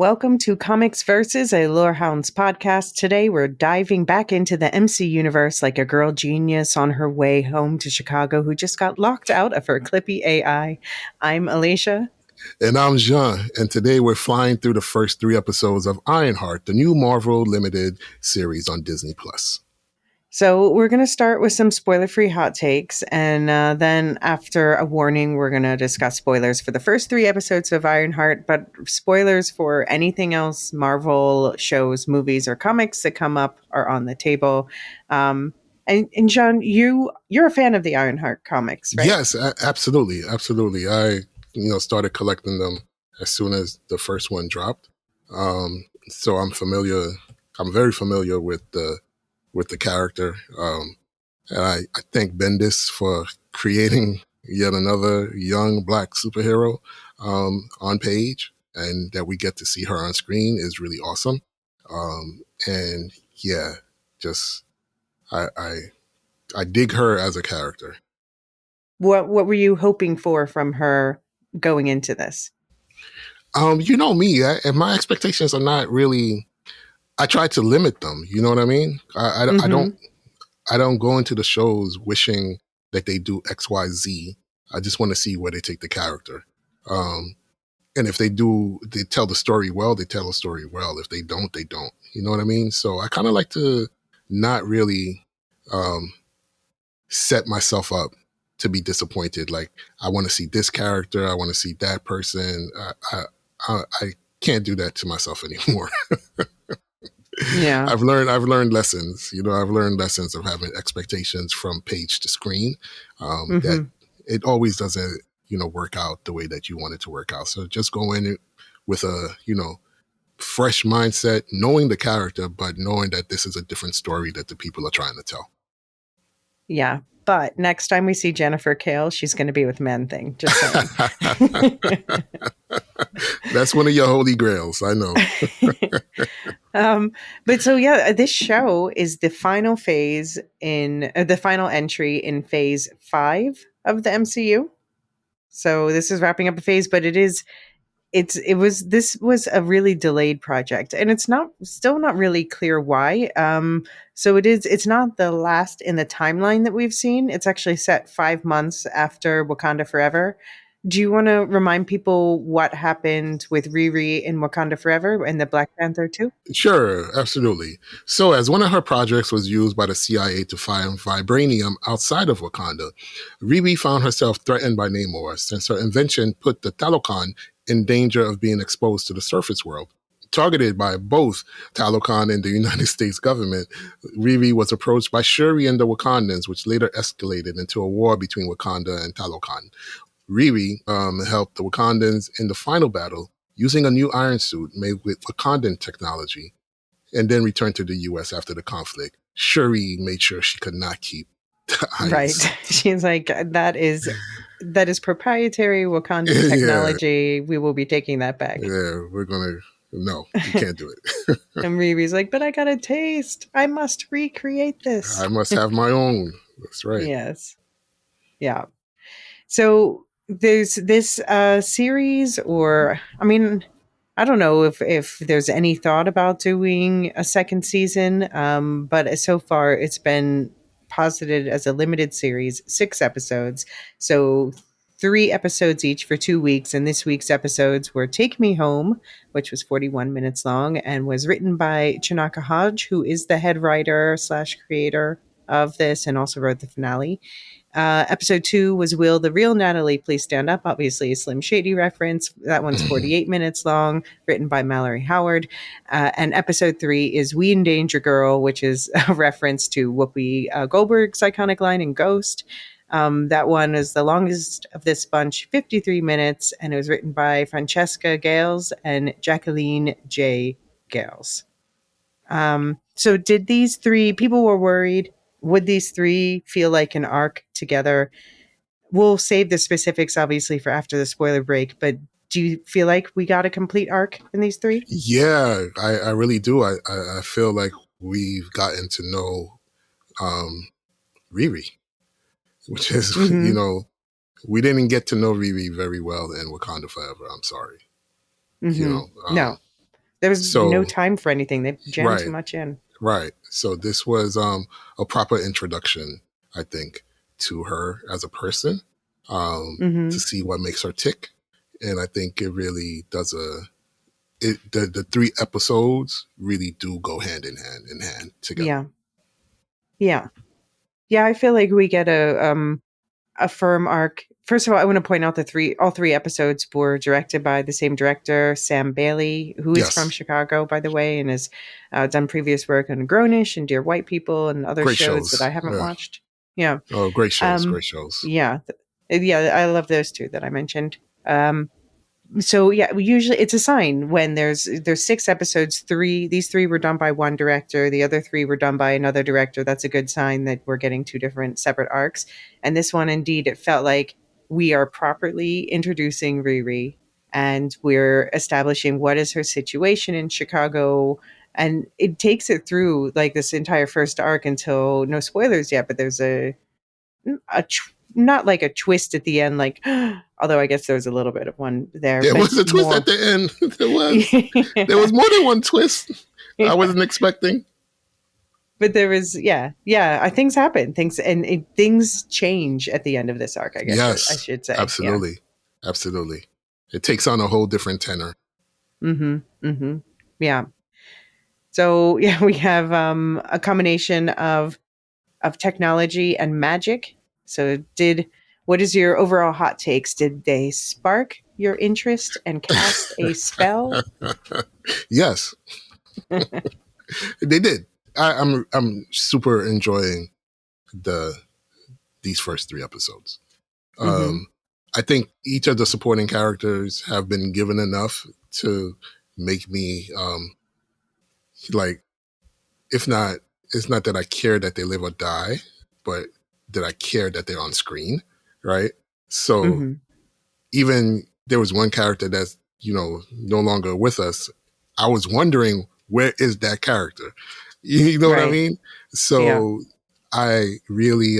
Welcome to Comics Versus, a Lorehounds podcast. Today we're diving back into the MCUniverse like a girl genius on her way home to Chicago who just got locked out of her clippy AI. I'm Elysia. And I'm Jean, and today we're flying through the first 3 episodes of Ironheart, the new Marvel limited series on Disney+. So we're going to start with some spoiler-free hot takes, and then after a warning, we're going to discuss spoilers for the first 3 episodes of Ironheart, but spoilers for anything else, Marvel shows, movies, or comics that come up are on the table. And John, you're a fan of the Ironheart comics, right? Yes, absolutely. I started collecting them as soon as the first one dropped. So I'm very familiar with the character. And I thank Bendis for creating yet another young Black superhero on page, and that we get to see her on screen is really awesome. And yeah, just I dig her as a character. What were you hoping for from her going into this? You know me, and my expectations are not really. I try to limit them. You know what I mean? I don't go into the shows wishing that they do X, Y, Z. I just want to see where they take the character. And if they do, they tell the story well, they tell the story well. If they don't, they don't. You know what I mean? So I kind of like to not really set myself up to be disappointed. Like, I want to see this character. I want to see that person. I can't do that to myself anymore. Yeah. I've learned lessons. I've learned lessons of having expectations from page to screen, that it always doesn't, work out the way that you want it to work out. So just go in with a, fresh mindset, knowing the character, but knowing that this is a different story that the people are trying to tell. Yeah. But next time we see Jennifer Kale, she's going to be with Man-Thing. Just saying. That's one of your holy grails. I know. But so, yeah, this show is the final phase in the final entry in phase 5 of the MCU. So this is wrapping up a phase, but this was a really delayed project, and it's still not really clear why. So it's not the last in the timeline that we've seen. It's actually set 5 months after Wakanda Forever. Do you want to remind people what happened with Riri in Wakanda Forever and the Black Panther 2? Sure, absolutely. So as one of her projects was used by the CIA to find vibranium outside of Wakanda, Riri found herself threatened by Namor since her invention put the Talokan in danger of being exposed to the surface world. Targeted by both Talokan and the United States government, Riri was approached by Shuri and the Wakandans, which later escalated into a war between Wakanda and Talokan. Riri helped the Wakandans in the final battle using a new iron suit made with Wakandan technology, and then returned to the U.S. after the conflict. Shuri made sure she could not keep the iron Right. suit. She's like, that is proprietary Wakandan technology. Yeah. We will be taking that back. Yeah, no, you can't do it. And Riri's like, but I got a taste. I must recreate this. I must have my own. That's right. Yes. Yeah. So there's this series, or I don't know if there's any thought about doing a second season, but so far it's been posited as a limited series, 6 episodes. So 3 episodes each for 2 weeks, and this week's episodes were Take Me Home, which was 41 minutes long and was written by Chinaka Hodge, who is the head writer / creator of this and also wrote the finale. Episode 2 was Will the Real Natalie Please Stand Up? Obviously a Slim Shady reference. That one's 48 minutes long, written by Mallory Howard. And episode 3 is We Endanger Girl, which is a reference to Whoopi Goldberg's iconic line in Ghost. That one is the longest of this bunch, 53 minutes, and it was written by Francesca Gales and Jacqueline J. Gales. So did these 3, people were worried, would these 3 feel like an arc together? We'll save the specifics, obviously, for after the spoiler break, but do you feel like we got a complete arc in these 3? Yeah, I really do. I feel like we've gotten to know Riri, which is, we didn't get to know Riri very well in Wakanda Forever. I'm sorry. No. there was no So time for anything. They jammed too right, much in. right. So this was a proper introduction, I think, to her as a person, to Hmm. see what makes her tick. And I think it really does the 3 episodes really do go hand in hand together. Yeah. Yeah. Yeah. I feel like we get a firm arc. First of all, I want to point out all three episodes were directed by the same director, Sam Bailey, who is from Yes. Chicago, by the way, and has done previous work on Grownish and Dear White People and other Great shows that I shows. haven't Yeah. watched. Yeah. Oh, great shows. Um, Great shows. yeah. Yeah. I love those two that I mentioned. So yeah, usually it's a sign when there's 6 episodes. These three were done by one director, the other three were done by another director. That's a good sign that we're getting two different separate arcs. And this one, indeed, it felt like we are properly introducing Riri, and we're establishing what is her situation in Chicago. And it takes it through like this entire first arc until, no spoilers yet, but there's not like a twist at the end, like, although I guess there was a little bit of one there, There but was a twist at more. the end. There Yeah. was more than one twist. I Yeah. wasn't expecting. But there was, yeah, things happen, things change at the end of this arc, I guess I Yes, should say. Yeah. absolutely, absolutely. It takes on a whole different tenor. Mm-hmm. Mm-hmm. Yeah. So yeah, we have a combination of technology and magic. So what is your overall hot takes? Did they spark your interest and cast a spell? Yes, they did. I'm super enjoying the these first 3 episodes. Mm-hmm. Um, I think each of the supporting characters have been given enough to make me like, if not, it's not that I care that they live or die, but that I care that they're on screen, right? So Mm-hmm. even there was one character that's no longer with us. I was wondering, where is that character? You know what I Right. mean? Yeah. So I really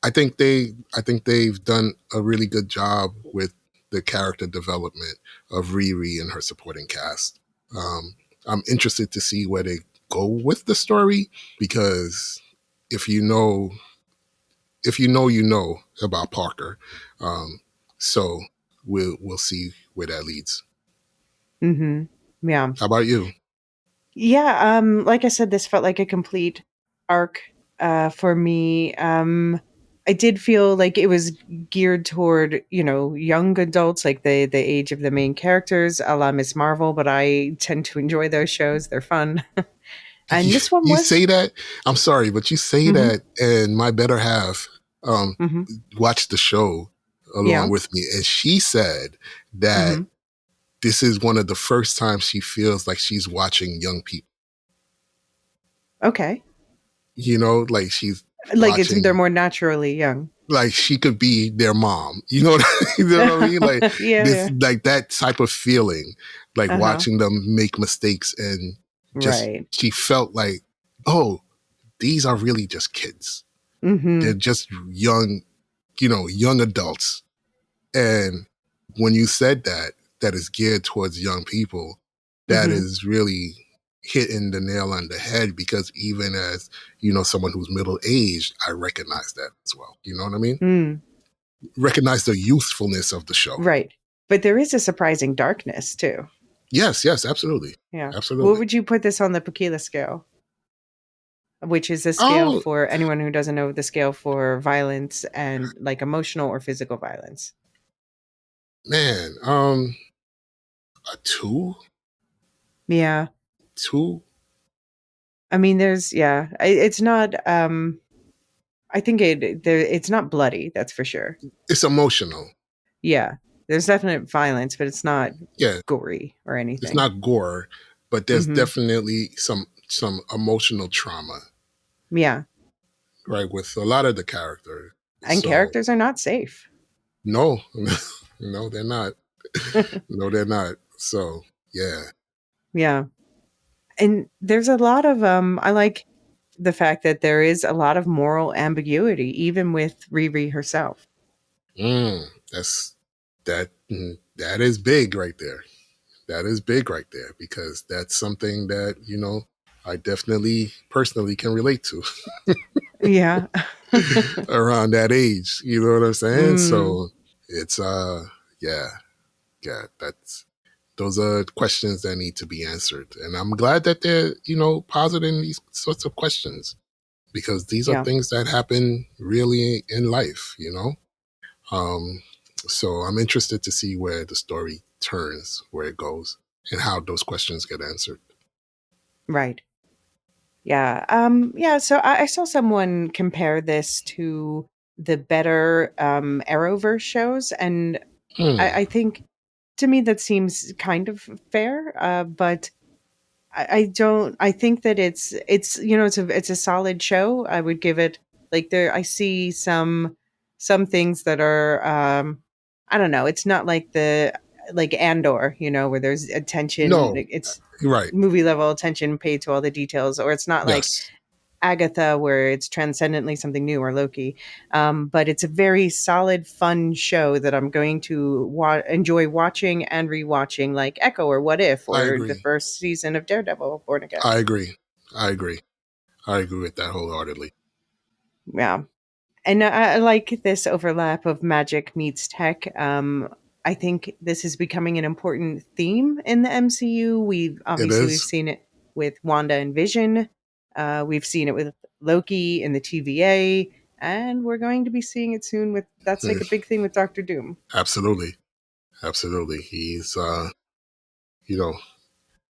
I think they've done a really good job with the character development of Riri and her supporting cast. Um, I'm interested to see where they go with the story, because if you know, you know about Parker. Um, so we'll see where that leads. Mm-hmm. Yeah. How about you? Yeah, like I said, this felt like a complete arc for me. I did feel like it was geared toward, young adults, like the age of the main characters, a la Miss Marvel, but I tend to enjoy those shows. They're fun. And You, this one you was. say that. I'm sorry, but you say Mhm. that, and my better half um, Mhm. watched the show along Yeah. with me, and she said that Mhm. this is one of the first times she feels like she's watching young people. Okay. Like she's Like they're watching, more naturally young. like she could be their mom. You know what I mean? Like Yeah, this, yeah. like that type of feeling, like Uh-huh. watching them make mistakes, and just Right. she felt like, oh, these are really just kids. They're Mhm. just young adults. And when you said that is geared towards young people, that Mhm. is really hitting the nail on the head, because even as, someone who's middle aged, I recognize that as well. You know what I mean? Mm. Recognize the youthfulness of the show. Right. But there is a surprising darkness too. Yes, yes, absolutely. Yeah. What Absolutely. would you put this on the Pekila scale? Which is a scale Oh, for anyone who doesn't know, the scale for violence and like emotional or physical violence. man. A two? Yeah. Two? I mean, it's not, I think it's not bloody, that's for sure. It's emotional. Yeah. There's definite violence, but it's not Yeah, gory or it's anything. not gore, but there's Hmm. definitely some emotional trauma, Yeah. right, with a lot of the characters. And So characters are not safe. no, no, they're not. No, they're not. So yeah. Yeah. And there's a lot of, I like the fact that there is a lot of moral ambiguity, even with Riri herself. That's that is big right there. that is big right there because that's something that, I definitely personally can relate to Yeah. around that age. You know what I'm saying? Mm, So it's, yeah, yeah, those are questions that need to be answered. And I'm glad that they're, positing these sorts of questions because these are yeah. things that happen really in life. Um, so I'm interested to see where the story turns, where it goes, and how those questions get answered. Right. Yeah. Yeah. So I saw someone compare this to the better Arrowverse shows, and Hmm. I think to me that seems kind of fair. But I don't. I think that it's it's a solid show. I would give it like there. I see some things that are I don't know. It's not like the like Andor, where there's attention. No, It's right. movie level attention paid to all the details, or it's not like Yes, Agatha, where it's transcendently something new, or Loki. But it's a very solid, fun show that I'm going to enjoy watching and rewatching, like Echo or What If I or the agree. first season of Daredevil, Born Again. I agree. I agree. I agree with that wholeheartedly. Yeah. And I like this overlap of magic meets tech. I think this is becoming an important theme in the MCU. It We've is. seen it with Wanda and Vision. We've seen it with Loki in the TVA, and we're going to be seeing it soon with that's like a Hmm. big thing with Doctor Doom. Absolutely. Absolutely. You know,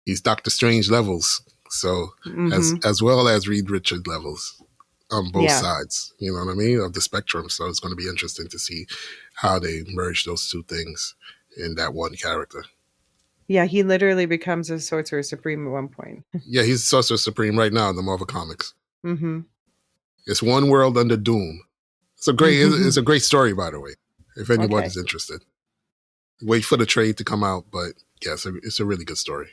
he's Doctor Strange levels. So Hmm. as well as Reed Richard levels on both Yeah, sides, you know what I mean, of the spectrum. So it's going to be interesting to see how they merge those two things in that one character. yeah. He literally becomes a sorcerer supreme at one point. Yeah, he's Sorcerer Supreme right now in the Marvel Comics. Hmm. It's one world under Doom. It's a great story, by the way. If Okay. anybody's interested, wait for the trade to come out. But yes, it's a really good story.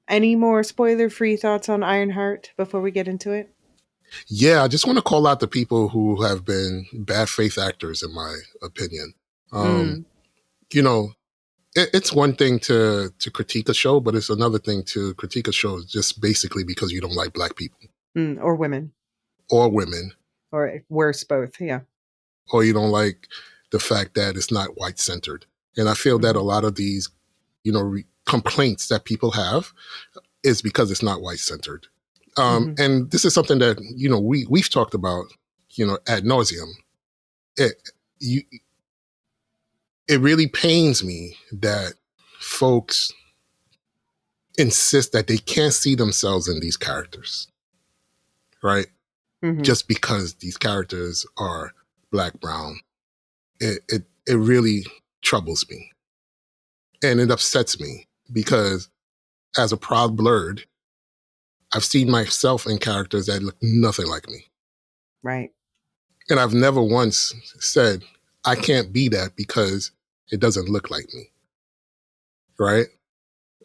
Any more spoiler-free thoughts on Ironheart before we get into it? Yeah, I just want to call out the people who have been bad faith actors, in my opinion. Um, Mm, you know, it's one thing to critique a show, but it's another thing to critique a show just basically because you don't like black people or women. or women, Or worse, both. Yeah. or you don't like the fact that it's not white centered. And I feel that a Mhm. lot of these, complaints that people have is because it's not white centered. Mhm. And this is something that we've talked about, ad nauseum. It you, it really pains me that folks insist that they can't see themselves in these characters, right? Mhm. Just because these characters are black, brown. It really troubles me and it upsets me because as a proud blurred, I've seen myself in characters that look nothing like me. Right. And I've never once said, I can't be that because it doesn't look like me. Right.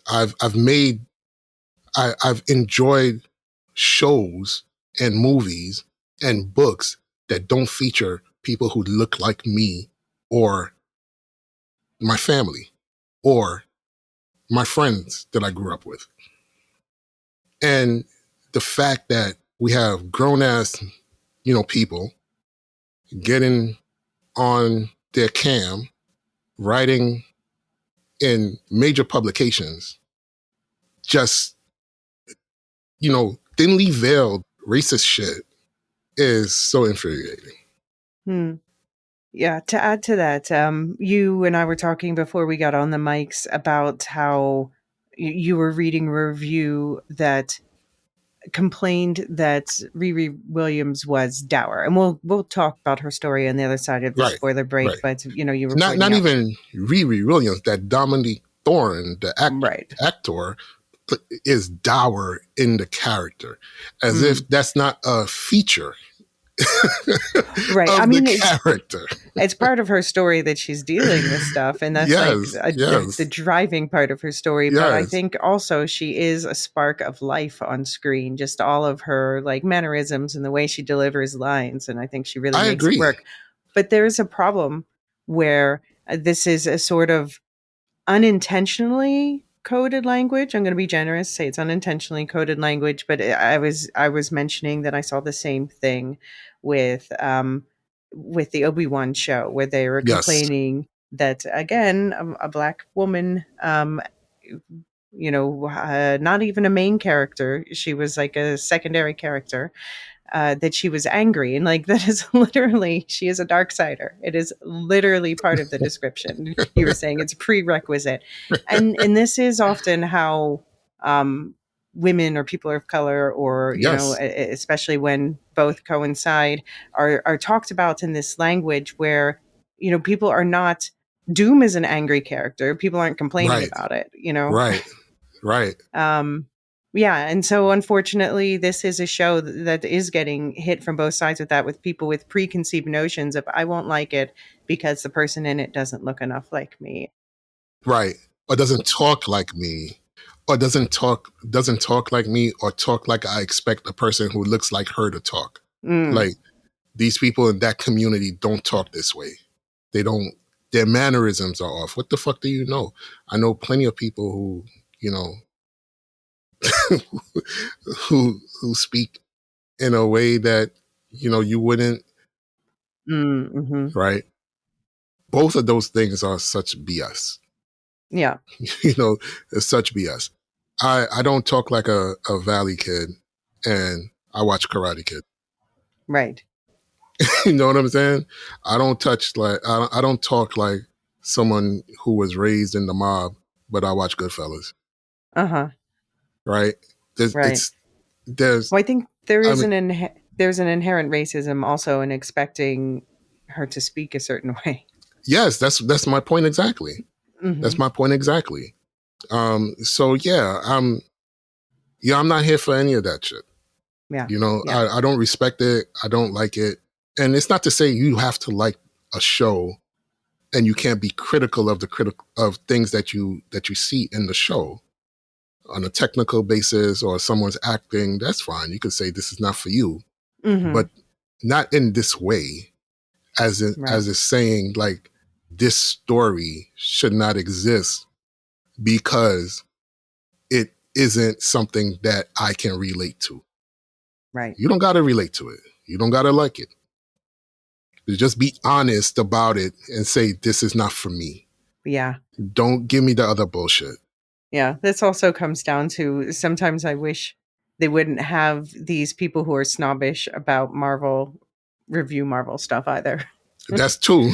I've made I've enjoyed shows and movies and books that don't feature people who look like me or my family or my friends that I grew up with. And the fact that we have grown ass, people getting on their cam, writing in major publications, just, thinly veiled racist shit is so infuriating. Hmm. Yeah. To add to that, you and I were talking before we got on the mics about how you were reading a review that complained that Riri Williams was dour, and we'll talk about her story on the other side of the Right, spoiler break. right. But you were Not pointing not out, even Riri Williams, that Dominique Thorne, the right? actor, is dour in the character, as if Mm, that's not a feature right. I of the mean, character. it's part of her story that she's dealing with stuff, and that's like Yes, the yes, driving part of her story. But I yes. think also she is a spark of life on screen, just all of her like mannerisms and the way she delivers lines, and I think she really I makes it agree. work. But there's a problem where this is a sort of unintentionally coded language. I'm going to be generous, say it's unintentionally coded language, but I was mentioning that I saw the same thing with the Obi-Wan show, where they were Yes. complaining that, again, a black woman, not even a main character, she was like a secondary character, that she was angry. And like, that is literally, she is a dark sider. It is literally part of the description. You were saying it's a prerequisite. And this is often how um, women or people of color, or, Yes. especially when both coincide, are talked about in this language where, people are not, Doom is an angry character. People aren't complaining Right. about it, Right. Right. um, yeah, and so unfortunately, this is a show that is getting hit from both sides with that, with people with preconceived notions of, I won't like it because the person in it doesn't look enough like me. Right. Or doesn't talk like me. Or doesn't talk like me, or talk like I expect a person who looks like her to talk. Mm, Like, these people in that community don't talk this way. They don't, their mannerisms are off. What the fuck do you know? I know plenty of people who, who speak in a way that, you wouldn't, mm-hmm. right? Both of those things are such BS. Yeah, It's such BS. I don't talk like a Valley kid, and I watch Karate Kid. right. You know what I'm saying? I don't talk like someone who was raised in the mob, but I watch Goodfellas, Uh-huh. right? There's Right. it's there's Well, I think there I is mean, there's an inherent racism also in expecting her to speak a certain way. yes, that's my point exactly. Hmm. That's my point exactly. So I'm not here for any of that shit. Yeah. Yeah. I don't respect it. I don't like it. And it's not to say you have to like a show and you can't be critical of things that you see in the show on a technical basis, or someone's acting. That's fine. You could say this is not for you, Hmm. but not in this way, Right. as is saying like this story should not exist because it isn't something that I can relate to. Right. You don't got to relate to it. You don't got to like it. You just be honest about it and say, this is not for me. Yeah. Don't give me the other bullshit. Yeah, this also comes down to, sometimes I wish they wouldn't have these people who are snobbish about review Marvel stuff either. That's too.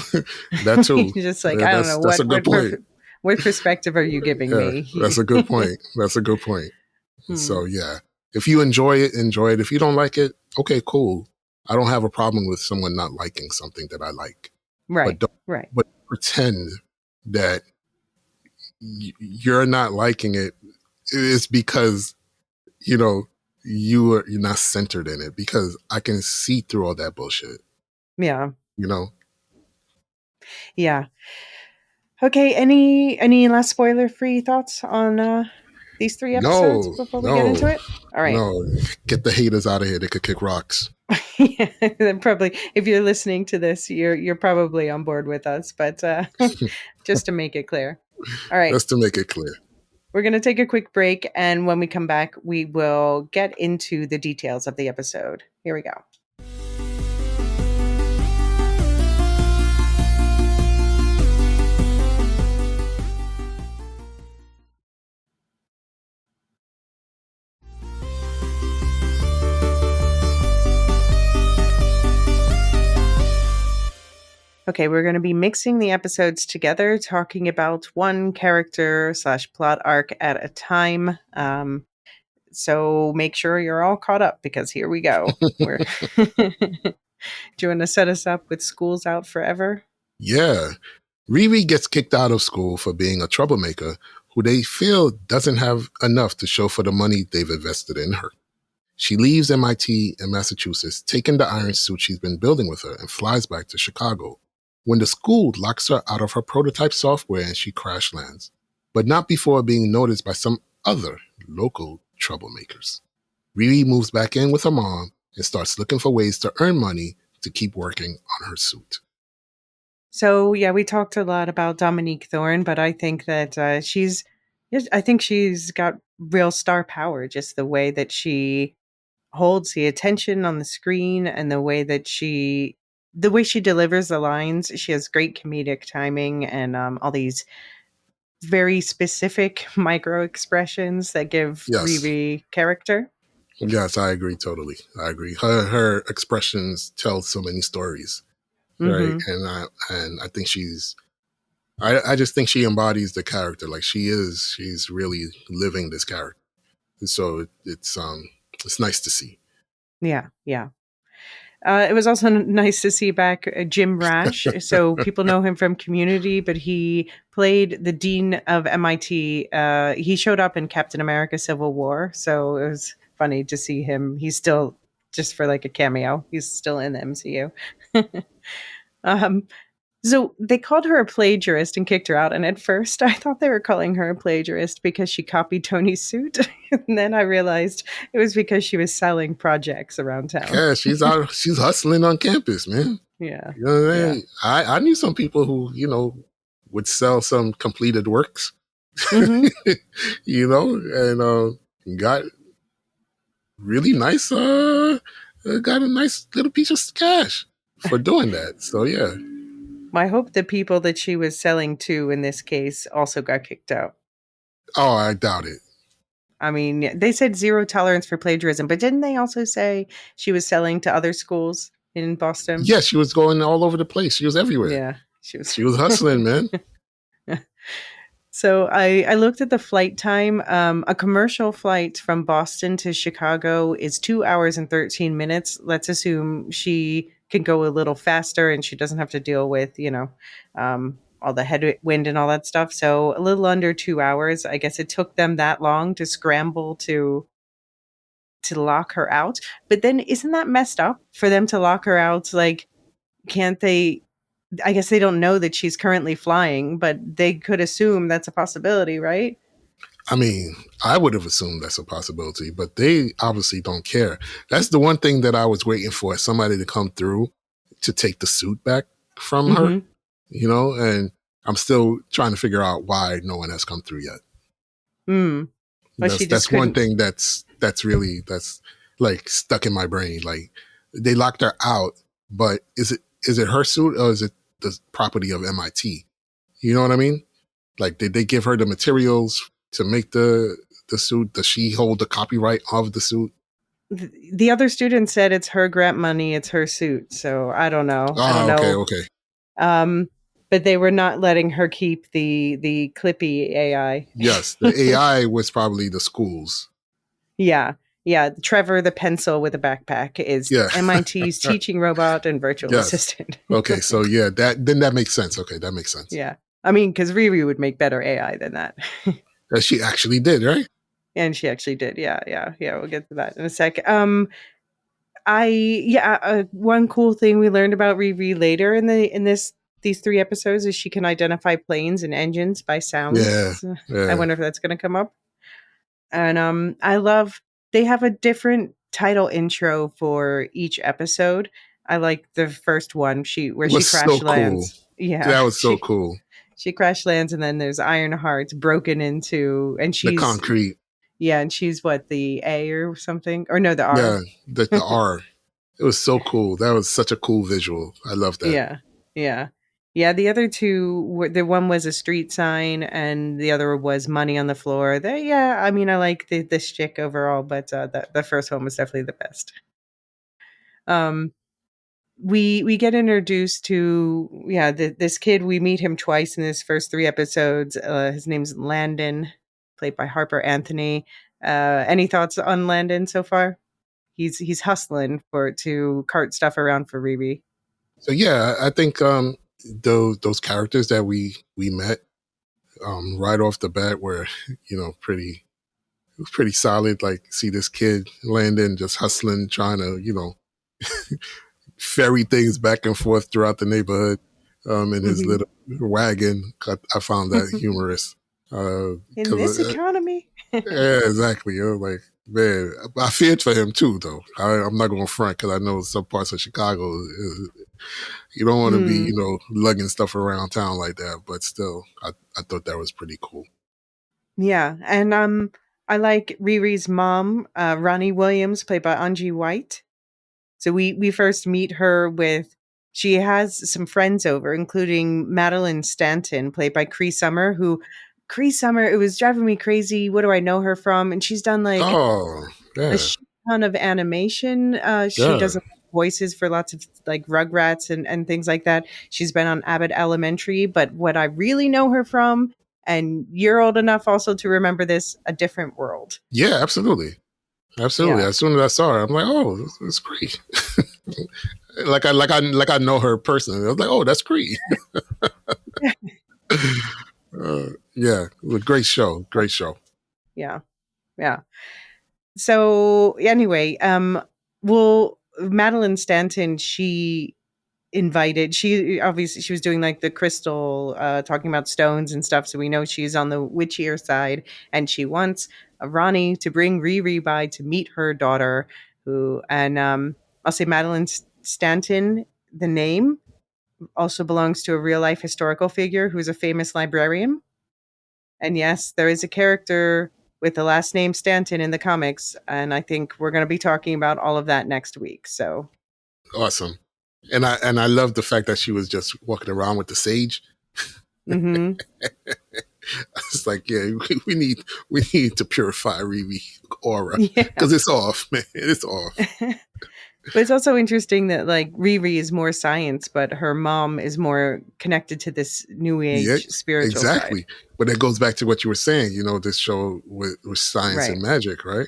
That too. Just like, I don't know, That's a good point. what perspective are you giving Yeah, that's me? a good point. That's a good point. Hmm. So yeah, if you enjoy it, enjoy it. If you don't like it, okay, cool. I don't have a problem with someone not liking something that I like, but Right, don't right. but pretend that you're not liking it is because you know you're not centered in it, because I can see through all that bullshit. Yeah, You know, yeah. Okay, any last spoiler free thoughts on these three episodes no, before we get into no, it? All right. no. Get the haters out of here. They could kick rocks. Yeah, then probably, if you're listening to this, you're probably on board with us, but just to make it clear. All right. Just to make it clear. We're going to take a quick break, and when we come back, we will get into the details of the episode. Here we go. Okay, we're going to be mixing the episodes together, talking about one character / plot arc at a time. So make sure you're all caught up, because here we go. We're Do you want to set us up with School's Out Forever? Yeah. Riri gets kicked out of school for being a troublemaker who they feel doesn't have enough to show for the money they've invested in her. She leaves MIT in Massachusetts, taking the iron suit she's been building with her, and flies back to Chicago, when the school locks her out of her prototype software and she crash lands, but not before being noticed by some other local troublemakers. Riri moves back in with her mom and starts looking for ways to earn money to keep working on her suit. So yeah, we talked a lot about Dominique Thorne, but I think that yes, I think she's got real star power. Just the way that she holds the attention on the screen, and the way she delivers the lines. She has great comedic timing, and all these very specific micro expressions that give Yes. Riri character. Yes, I agree totally. I agree. Her expressions tell so many stories, right? Hmm. And I think I just think she embodies the character. Like she's really living this character. So it's nice to see. Yeah, yeah. It was also nice to see back Jim Rash. So people know him from Community, but he played the dean of MIT. He showed up in Captain America: Civil War, so it was funny to see him. He's still just for like a cameo. He's still in the MCU. um, so they called her a plagiarist and kicked her out. And at first, I thought they were calling her a plagiarist because she copied Tony's suit. And then I realized it was because she was selling projects around town. Yeah, she's hustling on campus, man. Yeah, You know what I yeah. mean? I knew some people who, would sell some completed works, Hmm. and got really nice got a nice little piece of cash for doing that. So yeah. I hope the people that she was selling to in this case also got kicked out. Oh, I doubt it. I mean, they said zero tolerance for plagiarism, but didn't they also say she was selling to other schools in Boston? Yeah, she was going all over the place. She was everywhere. Yeah, she was. She was hustling, man. So I looked at the flight time. A commercial flight from Boston to Chicago is 2 hours and 13 minutes. Let's assume she can go a little faster and she doesn't have to deal with, all the headwind and all that stuff. So a little under 2 hours. I guess it took them that long to scramble to lock her out. But then isn't that messed up for them to lock her out? Like, can't they? I guess they don't know that she's currently flying, but they could assume that's a possibility, right? I mean, I would have assumed that's a possibility, but they obviously don't care. That's the one thing that I was waiting for, somebody to come through to take the suit back from her, Mhm. and I'm still trying to figure out why no one has come through yet. Mm. But she just That's one couldn't. thing that's like stuck in my brain. Like they locked her out, but is it her suit or is it the property of MIT? You know what I mean? Like did they give her the materials to make the suit? Does she hold the copyright of the suit? The other student said it's her grant money, it's her suit. So I don't know. I don't Oh, okay, know. okay. Um, but they were not letting her keep the Clippy AI. Yes, the AI was probably the schools. Yeah. Yeah. Trevor the pencil with a backpack is Yeah. MIT's teaching robot and virtual Yes. assistant. Okay, so yeah, that makes sense. Okay, that makes sense. Yeah. I mean, because Riri would make better AI than that. That she actually did, right? And she actually did. Yeah, yeah, yeah. We'll get to that in a sec. I yeah. One cool thing we learned about Riri later in this these three episodes is she can identify planes and engines by sound. Yeah. So I Yeah. wonder if that's going to come up. And I love they have a different title intro for each episode. I like the first one where It she was so crash cool. lands. Yeah, That was so cool. she crash lands, and then there's Ironheart broken into, and The she's concrete. yeah, and she's what, the A or something, or no, the R. Yeah, the R. It was so cool. That was such a cool visual. I love that. Yeah, yeah, yeah. The other two were the one was a street sign, and the other was money on the floor. Yeah, I mean, I like the shtick overall, but the first one was definitely the best. Um, we get introduced to this kid. We meet him twice in his first three episodes. His name's Landon, played by Harper Anthony. Any thoughts on Landon so far? He's hustling for to cart stuff around for Riri. So yeah, I think those characters that we met right off the bat were pretty it was pretty solid. Like see this kid Landon just hustling, trying to ferry things back and forth throughout the neighborhood in his Mhm. little wagon. I found that humorous In because this economy. yeah, exactly. Like Man, I feared for him too, though. I'm not going to front because I know some parts of Chicago, you don't want to be, Mm, lugging stuff around town like that. But still, I thought that was pretty cool. yeah, and I like Riri's mom, Ronnie Williams, played by Angie White. So we first meet her with she has some friends over, including Madeline Stanton, played by Cree Summer, who Cree Summer, it was driving me crazy. What do I know her from? And she's done like Oh, a yeah, shit ton of animation. She yeah, does voices for lots of like Rugrats and things like that. She's been on Abbott Elementary, but what I really know her from, and you're old enough also to remember this, A Different World. yeah, absolutely, absolutely. Yeah. As soon as I saw her, I'm like, oh, that's great. Like I know her personally. I was like, oh, that's great. Yeah, great show, great show. Yeah. Yeah. So anyway, well, Madeline Stanton, she obviously she was doing like the crystal, talking about stones and stuff. So we know she's on the witchier side, and she wants Ronnie to bring Riri by to meet her daughter, who, and I'll say Madeline Stanton, the name also belongs to a real life historical figure who's a famous librarian. And yes, there is a character with the last name Stanton in the comics, and I think we're going to be talking about all of that next week. So, Awesome. And I love the fact that she was just walking around with the sage. mhm. It's like, yeah, we need to purify Riri aura Yeah. because it's off, man. It's off. But it's also interesting that like Riri is more science, but her mom is more connected to this new Yeah, age spiritual side. exactly. But that goes back to what you were saying. This show with science and Right. magic, right?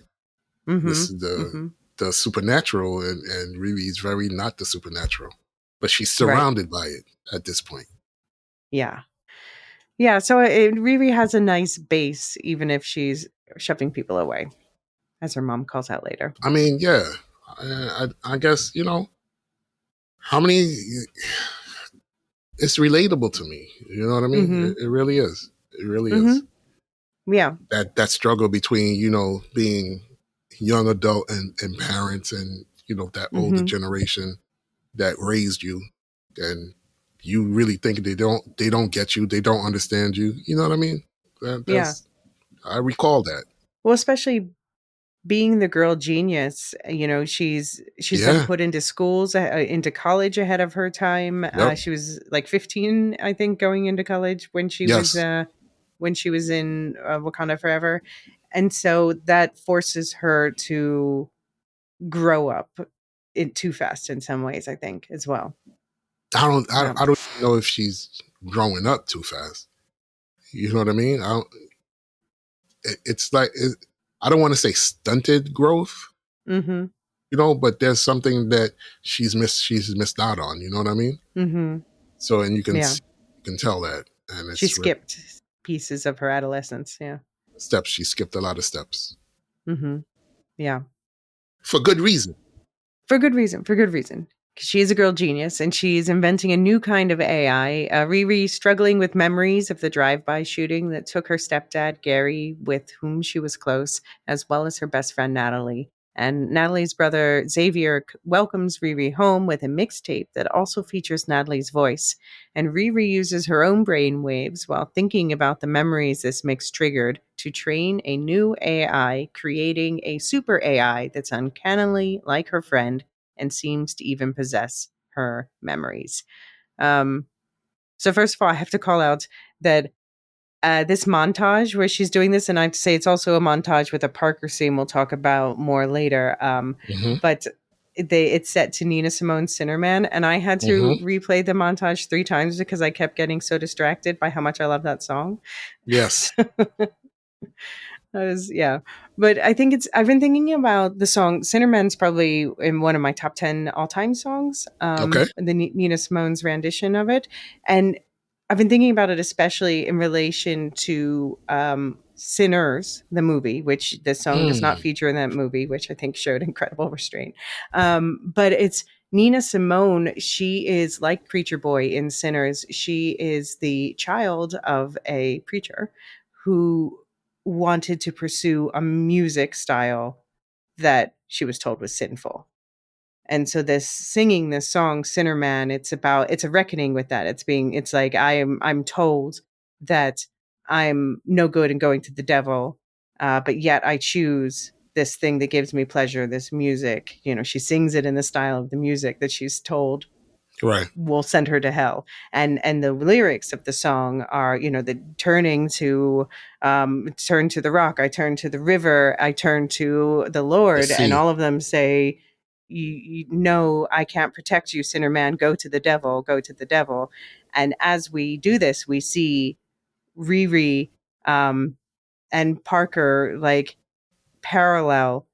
This Mhm. is the Mhm. the supernatural, and Riri is very not the supernatural, but she's Right. surrounded by it at this point. Yeah. Yeah, so Riri has a nice base even if she's shoving people away, as her mom calls out later. I mean, yeah, I guess how many. It's relatable to me. You know what I mean? Mhm. It really is. It really is. Mhm. Yeah. That struggle between being young adult and parents, and that older Mhm. generation that raised you, and you really think they don't get you, they don't understand you. You know what I mean? Yeah. That's I recall that. Well, especially being the girl genius, she's been Yeah. put into schools, into college ahead of her time. Yep. She was like 15, I think, going into college Yes. when she was in Wakanda Forever, and so that forces her to grow up too fast in some ways. I think as well. I don't. I, Yeah. I don't know if she's growing up too fast. You know what I mean? It's like I don't want to say stunted growth, Mm-hmm. but there's something that she's missed out on. You know what I mean? Mm-hmm. So, and Yeah. you can tell that, and She it's skipped pieces of her adolescence. Yeah. steps. She skipped a lot of steps Mm-hmm. Yeah. for good reason. For good reason, for good reason. 'Cause she is a girl genius and she's inventing a new kind of AI. Riri struggling with memories of the drive-by shooting that took her stepdad, Gary, with whom she was close, as well as her best friend, Natalie. And Natalie's brother, Xavier, welcomes Riri home with a mixtape that also features Natalie's voice. And Riri uses her own brain waves while thinking about the memories this mix triggered to train a new AI, creating a super AI that's uncannily like her friend and seems to even possess her memories. Um, so, first of all, I have to call out that this montage where she's doing this, and I have to say it's also a montage with a Parker scene we'll talk about more later. Hmm. But it's set to Nina Simone Sinnerman, and I had Hmm. to replay the montage 3 times because I kept getting so distracted by how much I love that song. Yes. I was yeah, but I think I've been thinking about the song Cinderman's probably in one of my top 10 all-time songs, Okay. the Nina Simone's rendition of it, and I've been thinking about it especially in relation to, Sinners, the movie, which the song does not Mm. feature in that movie, which I think showed incredible restraint, but it's Nina Simone, she is like Preacher Boy in Sinners, she is the child of a preacher who wanted to pursue a music style that she was told was sinful. And so this singing this song Sinner Man, it's a reckoning with that. It's like I'm told that I'm no good and going to the devil, but yet I choose this thing that gives me pleasure, this music. She sings it in the style of the music that she's told Right. will send her to hell. And the lyrics of the song are, the turn to the rock, I turn to the river, I turn to the The Lord, and sea. all of them say, you know, I can't protect you, sinner man, go to the devil, go to the devil. And as we do this, we see Riri, and Parker, like, parallel,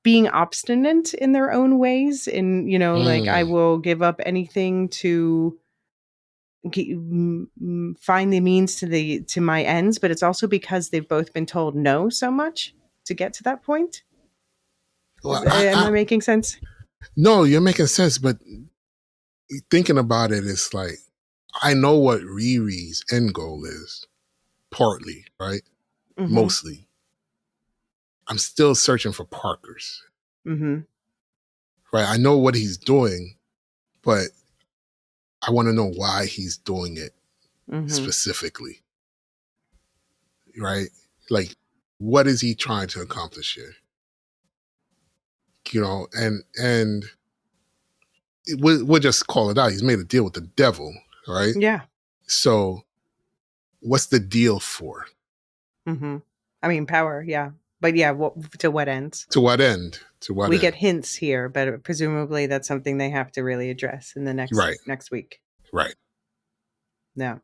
being obstinate in their own ways, and like, I Mm. will give up anything to find the means to my ends. But it's also because they've both been told no so much to get to that point. Well, Am I making sense? no, you're making sense, but thinking about it, it's like I know what Riri's end goal is, partly, right? Mm-hmm. Mostly. I'm still searching for Parker's, Mm-hmm. right? I know what he's doing, but I want to know why he's doing it Mm-hmm. specifically, right? Like, what is he trying to accomplish here? And we'll just call it out. He's made a deal with the devil, right? Yeah. So, what's the deal for? Mm-hmm. I mean, power, yeah. But yeah, to what ends? To what end? To what We get end? hints here, but presumably that's something they have to really address in the next Right, next week. right. Yeah.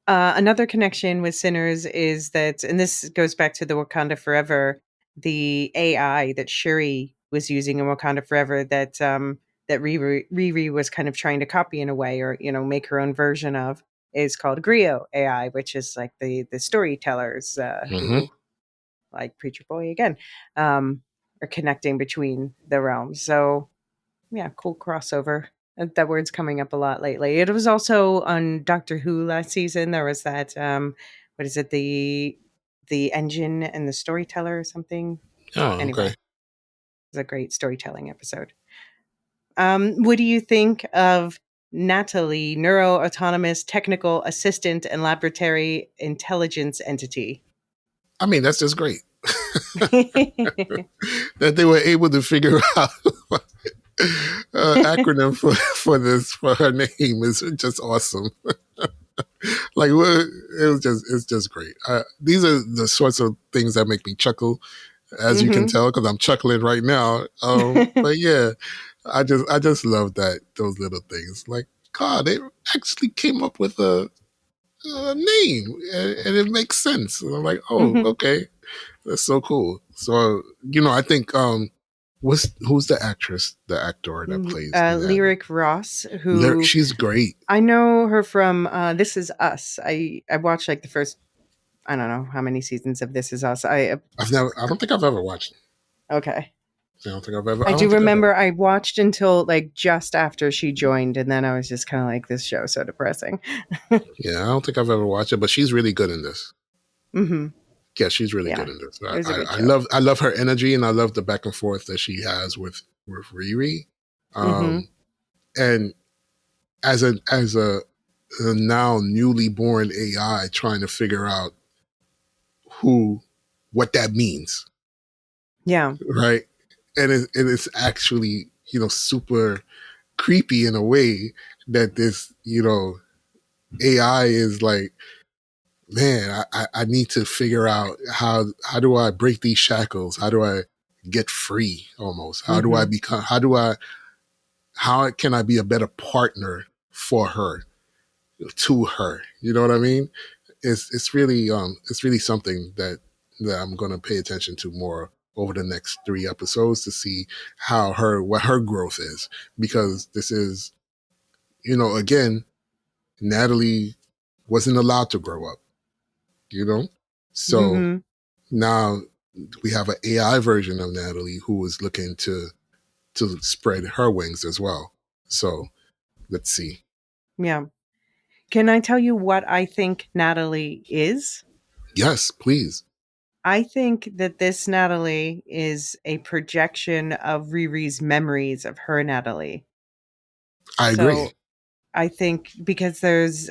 Another connection with Sinners is that, and this goes back to the Wakanda Forever, the AI that Shuri was using in Wakanda Forever, that Riri was kind of trying to copy in a way, or make her own version of, is called Griot AI, which is like the storytellers, Mm-hmm. who, like Preacher Boy again, are connecting between the realms. So yeah, cool crossover. That word's coming up a lot lately. It was also on Doctor Who last season. There was that, what is it, the engine and the storyteller or something. Oh, Anyway, okay. it was a great storytelling episode. What do you think of Natalie, neuro autonomous technical assistant and laboratory intelligence entity? I mean, that's just great that they were able to figure out acronym for this for her name is just awesome. Like it's just great. These are the sorts of things that make me chuckle, as you can Hmm. tell, because I'm chuckling right now. But yeah, I just love that those little things. Like, God, they actually came up with a name, and it makes sense. And I'm like, oh, Hmm. okay, that's so cool. So I think who's the actress, the actor that plays Natalie? Lyric Ross, who She's great. I know her from This Is Us. I watched like the first, I don't know how many seasons of This Is Us. I don't think I've ever watched. Okay. I I don't do think I've ever. remember I watched until like just after she joined, and then I was just kind of like, this show so depressing. Yeah, I don't think I've ever watched it, but she's really good in this. Hmm. Yeah, she's really good Yeah, in this. it was a good I show. love her energy, and I love the back and forth that she has with Riri. Hmm. Um, and as a now newly born AI trying to figure out who what that means, Yeah. right? And it's actually super creepy in a way that this AI is like, man, I need to figure out how do I break these shackles? How do I get free almost? Hmm. How can I be a better partner for her, to her? You know what I mean? It's really something that I'm gonna pay attention to more over the next 3 episodes to see what her growth is. Because this is, again, Natalie wasn't allowed to grow up, you know? So Hmm. now we have an AI version of Natalie who is looking to spread her wings as well. So let's see. Yeah. Can I tell you what I think Natalie is? Yes, please. I think that this Natalie is a projection of Riri's memories of her Natalie. I agree. So I think because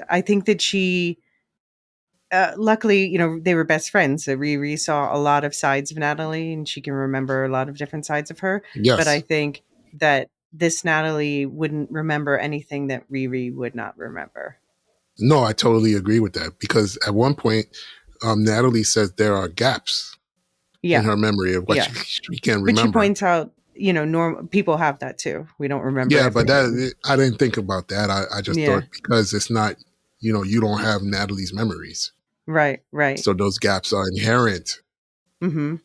I think that she, luckily, they were best friends. So Riri saw a lot of sides of Natalie and she can remember a lot of different sides of her. But I Yes. think that this Natalie wouldn't remember anything that Riri would not remember. No, I totally agree with that because at one point, Natalie says there are gaps in Yeah. her memory of what Yeah. she can But she remember. points out, normal people have that too. We don't remember Yeah, but everything. that I didn't think about that. I just Yeah. thought because it's not, you don't have Natalie's memories. Right. Right. So those gaps are inherent. Hmm.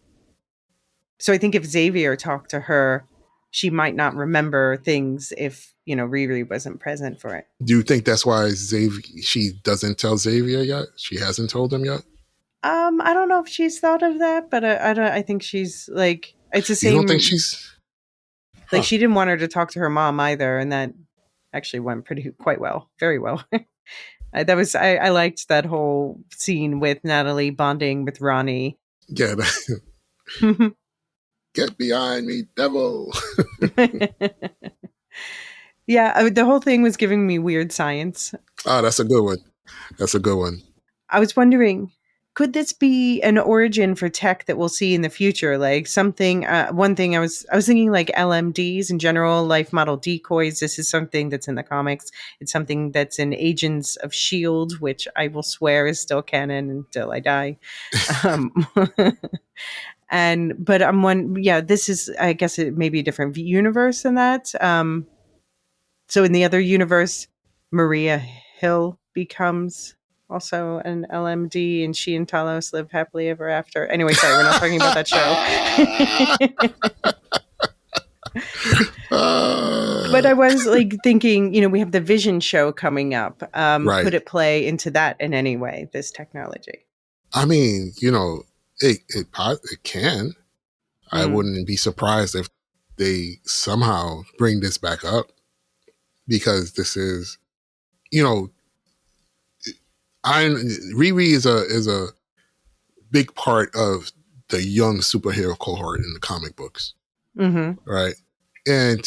So I think if Xavier talked to her, she might not remember things if, Riri wasn't present for it. Do you think that's why she doesn't tell Xavier yet? She hasn't told him yet? I don't know if she's thought of that, but I don't. I think she's like it's the You don't think same. she's Like huh? she didn't want her to talk to her mom either, and that actually went quite well, very well. I liked that whole scene with Natalie bonding with Ronnie. Yeah, get behind me, devil. Yeah, the whole thing was giving me weird science. Oh, that's a good one. That's a good one. I was wondering, could this be an origin for tech that we'll see in the future? Like something, one thing I was thinking like LMDs in general, life model decoys. This is something that's in the comics. It's something that's in Agents of Shield, which I will swear is still canon until I die. Um, but I'm one, yeah. This is, I guess, it may be a different universe than that. So in the other universe, Maria Hill becomes also an LMD, and she and Talos live happily ever after. Anyway, sorry, we're not talking about that show. But Uh, I was like thinking, we have the Vision show coming up. right. Could it play into that in any way? This technology. I mean, it can. I Mm, wouldn't be surprised if they somehow bring this back up because this is, you know, Iron Riri is a big part of the young superhero cohort in the comic books, mm-hmm. right? And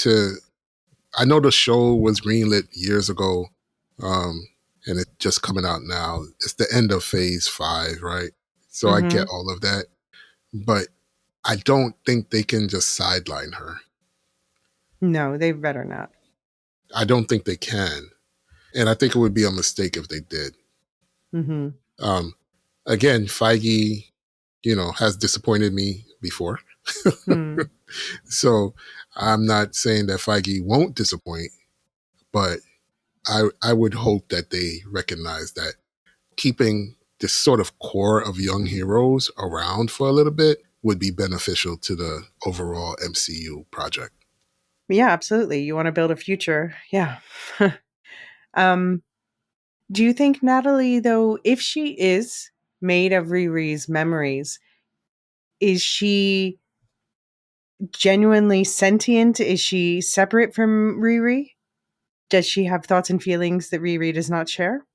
I know the show was greenlit years ago, um, and it's just coming out now. It's the end of Phase 5, right? So I Mm-hmm. get all of that, but I don't think they can just sideline her. No, they better not. I don't think they can, and I think it would be a mistake if they did. Mm-hmm. Um, Again, Feige, has disappointed me before. Mm. So I'm not saying that Feige won't disappoint, but I would hope that they recognize that keeping this sort of core of young heroes around for a little bit would be beneficial to the overall MCU project. Yeah, absolutely. You want to build a future. Yeah. um, do you think Natalie, though, if she is made of Riri's memories, is she genuinely sentient? Is she separate from Riri? Does she have thoughts and feelings that Riri does not share?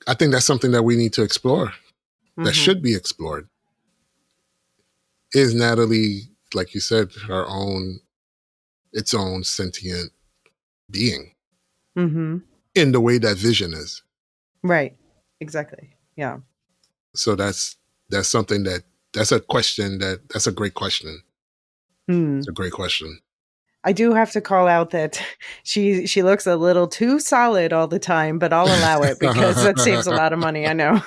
I think that's something that we need to explore, that Mm-hmm. should be explored. Is Natalie, like you said, its own sentient being Mm-hmm. in the way that Vision is? Right. Exactly. Yeah. So that's something that's a question that's a great question. It's Hmm. a great question. I do have to call out that she looks a little too solid all the time, but I'll allow it because that saves a lot of money. I know.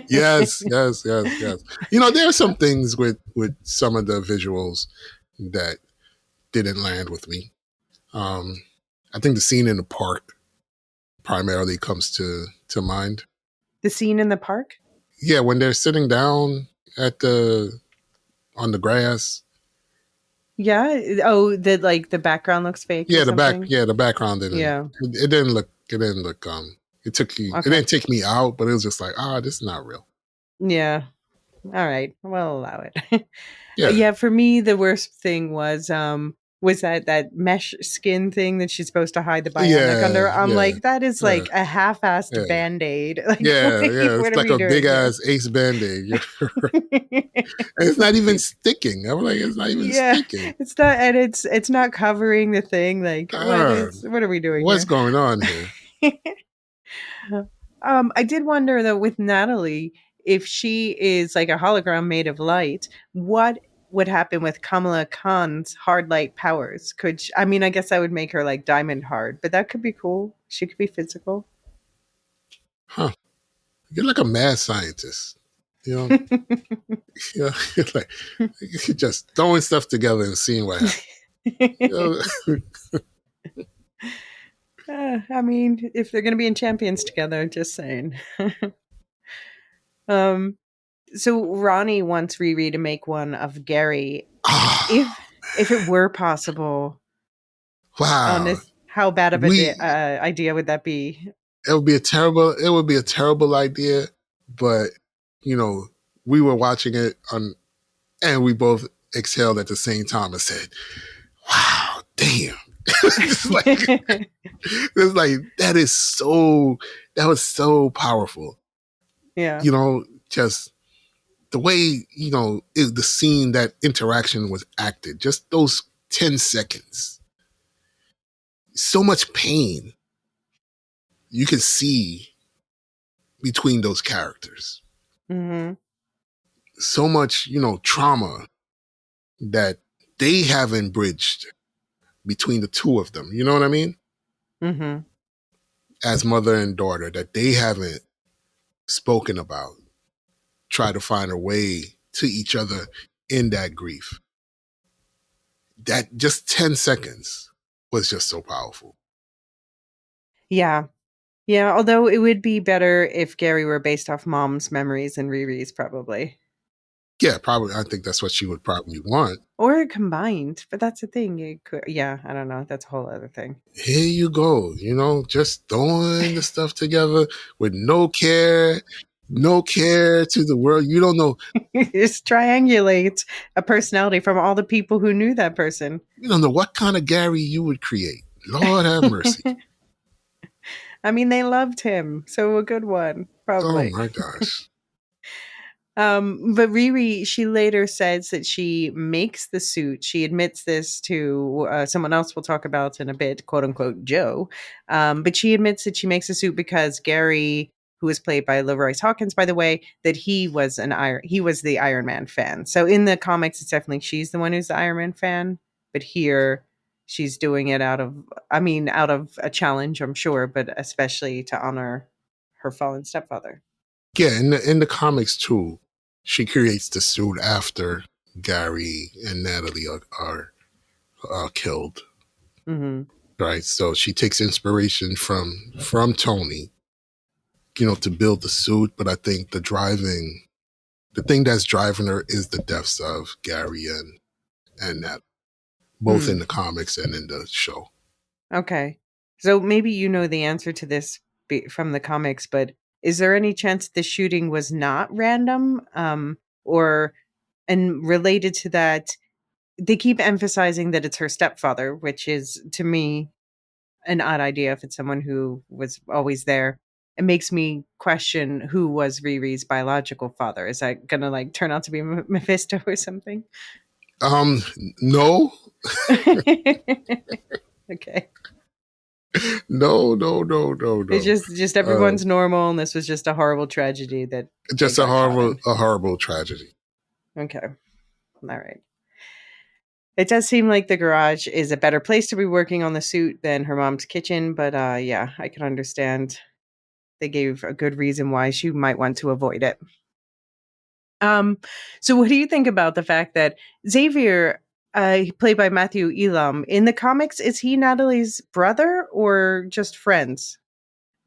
Yes, yes, yes, yes. There are some things with some of the visuals that didn't land with me. Um, I think the scene in the park primarily comes to mind. The scene in the park. Yeah, when they're sitting down at the on the grass. Yeah. Oh, the background looks fake or something. The background didn't. Yeah. It didn't look. It didn't look. It Okay. didn't take me out, but it was just like, this is not real. Yeah. All right. We'll allow it. Yeah. Yeah. For me, the worst thing was was that mesh skin thing that she's supposed to hide the bionic Yeah, under. I'm yeah, like, that is yeah, like a half-assed yeah, band-aid. Like, yeah, yeah. It's what are like we a big doing here? ass ace band-aid. And it's not even sticking. I'm like, it's not even Yeah, sticking. it's not, and it's not covering the thing. Like, Ah, what are we doing what's here? going on here? I did wonder though with Natalie, if she is like a hologram made of light, what would happen with Kamala Khan's hard light powers? I mean, I guess that would make her like diamond hard, but that could be cool. She could be physical. Huh? You're like a mad scientist. You know, you know, like you're just throwing stuff together and seeing what happens. You know? I mean, if they're going to be in champions together, just saying. um, so Ronnie wants Riri to make one of Gary. Ah, If it were possible, wow. honest, how bad of a We idea would that be? it would be a terrible idea, but you know, we were watching it on and we both exhaled at the same time and said, wow, damn. It's like it's like that was so powerful. Yeah. You know, just the way, the scene, that interaction was acted, just those 10 seconds. So much pain you can see between those characters. Mhm. So much, trauma that they haven't bridged between the two of them. You know what I mean? Mhm. As mother and daughter, that they haven't spoken about, try to find a way to each other in that grief. That just 10 seconds was just so powerful. Yeah. Yeah, although it would be better if Gary were based off mom's memories and Riri's probably. Yeah, probably. I think that's what she would probably want. Or combined, but that's the thing. It could, yeah, I don't know. That's a whole other thing. Here you go, just throwing the stuff together with no care to the world. You don't know, Just triangulate a personality from all the people who knew that person. you don't know what kind of Gary you would create. Lord have mercy. I mean, they loved him, so a good one, Oh probably. my gosh. But Riri, she later says that she makes the suit. She admits this to someone else we'll talk about in a bit, quote unquote Joe. But she admits that she makes the suit because Gary, who was played by Leroy Hawkins, by the way, that he was the Iron Man fan. So in the comics, it's definitely she's the one who's the Iron Man fan. But here, she's doing it out of a challenge, I'm sure, but especially to honor her fallen stepfather. Yeah, in the comics too, she creates the suit after Gary and Natalie are killed. Hmm. Right. So she takes inspiration from Tony, to build the suit. But I think the thing that's driving her is the deaths of Gary and Natalie, both in Hmm. the comics and in the show. Okay. So maybe you know the answer to this from the comics, but is there any chance the shooting was not random? Or, and related to that, they keep emphasizing that it's her stepfather, which is to me an odd idea if it's someone who was always there. It makes me question who was Riri's biological father. Is that gonna like turn out to be Mephisto or something? Um, no, Okay. no, no, no, no, It's no. just Uh, everyone's normal, and this was just a horrible tragedy that they just got caught in. a horrible tragedy. Okay, all right. It does seem like the garage is a better place to be working on the suit than her mom's kitchen, but yeah, I can understand. They gave a good reason why she might want to avoid it. Um, so what do you think about the fact that Xavier, played by Matthew Elam, in the comics, is he Natalie's brother or just friends?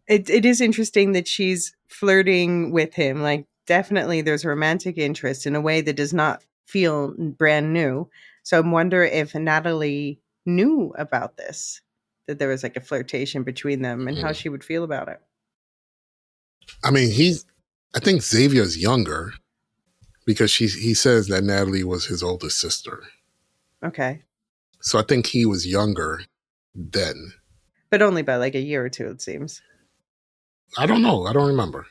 It is interesting that she's flirting with him. Like, definitely there's romantic interest in a way that does not feel brand new. So I wonder if Natalie knew about this, that there was like a flirtation between them and how Mm. she would feel about it. I mean, I think Xavier's younger because he says that Natalie was his oldest sister. Okay. So I think he was younger then. But only by like a year or two, it seems. I don't know. I don't remember.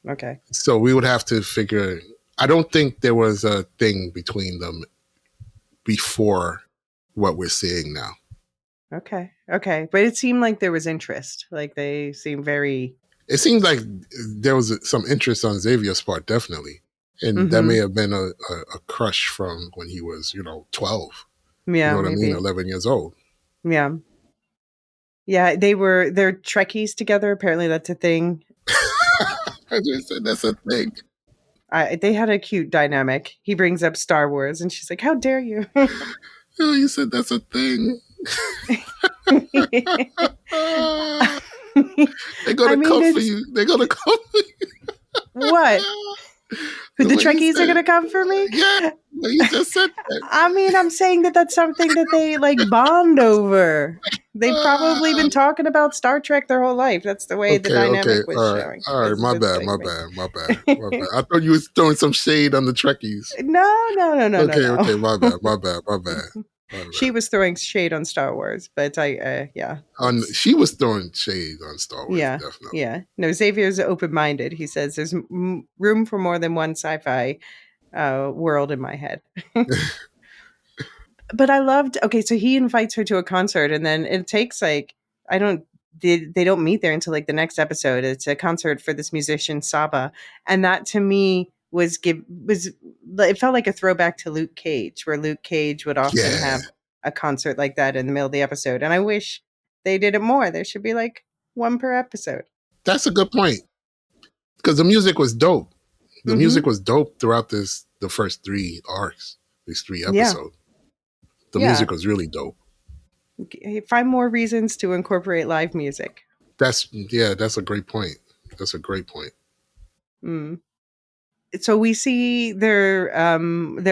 Okay. So we would have to figure. I don't think there was a thing between them before what we're seeing now. Okay. Okay. But it seemed like there was interest. Like they seemed very. It seems like there was some interest on Xavier's part, definitely. And that may Mm-hmm. have been a crush from when he was, 12. You know Yeah, what I mean? maybe. 11 years old. Yeah. Yeah. They're Trekkies together. Apparently that's a thing. I just said that's a thing. They had a cute dynamic. He brings up Star Wars and she's like, how dare you? Oh, you said that's a thing. They're I gonna mean, come for it's you. They're gonna come for you. what? The The way you Trekkies are said, going to come for me? yeah, the way you just said that. I mean, I'm saying that that's something that they like bond over. They've probably Ah, been talking about Star Trek their whole life. That's the way the okay, dynamic was showing. all right. It's My been bad, saying my to bad, my bad, my me. bad. I thought you was throwing some shade on the Trekkies. No, no, no, no, no, Okay, my no. bad, my bad, my bad, my She bad. was throwing shade on Star Wars, but yeah, that's She was throwing shade on Star Wars, yeah, definitely. yeah. No, Xavier's open minded. He says there's room for more than one sci-fi world in my head. But I loved okay, so he invites her to a concert and then it takes like I don't they don't meet there until like the next episode. It's a concert for this musician Saba. And that to me was it felt like a throwback to Luke Cage, where Luke Cage would often Yeah, have a concert like that in the middle of the episode. And I wish they did it more. There should be like one per episode. that's a good point because the music was dope. The music Mm-hmm. was dope throughout the first three arcs, these three Yeah. episodes. The Yeah. music was really dope. Find more reasons to incorporate live music. That's a great point. That's a great point. Mm. So we see their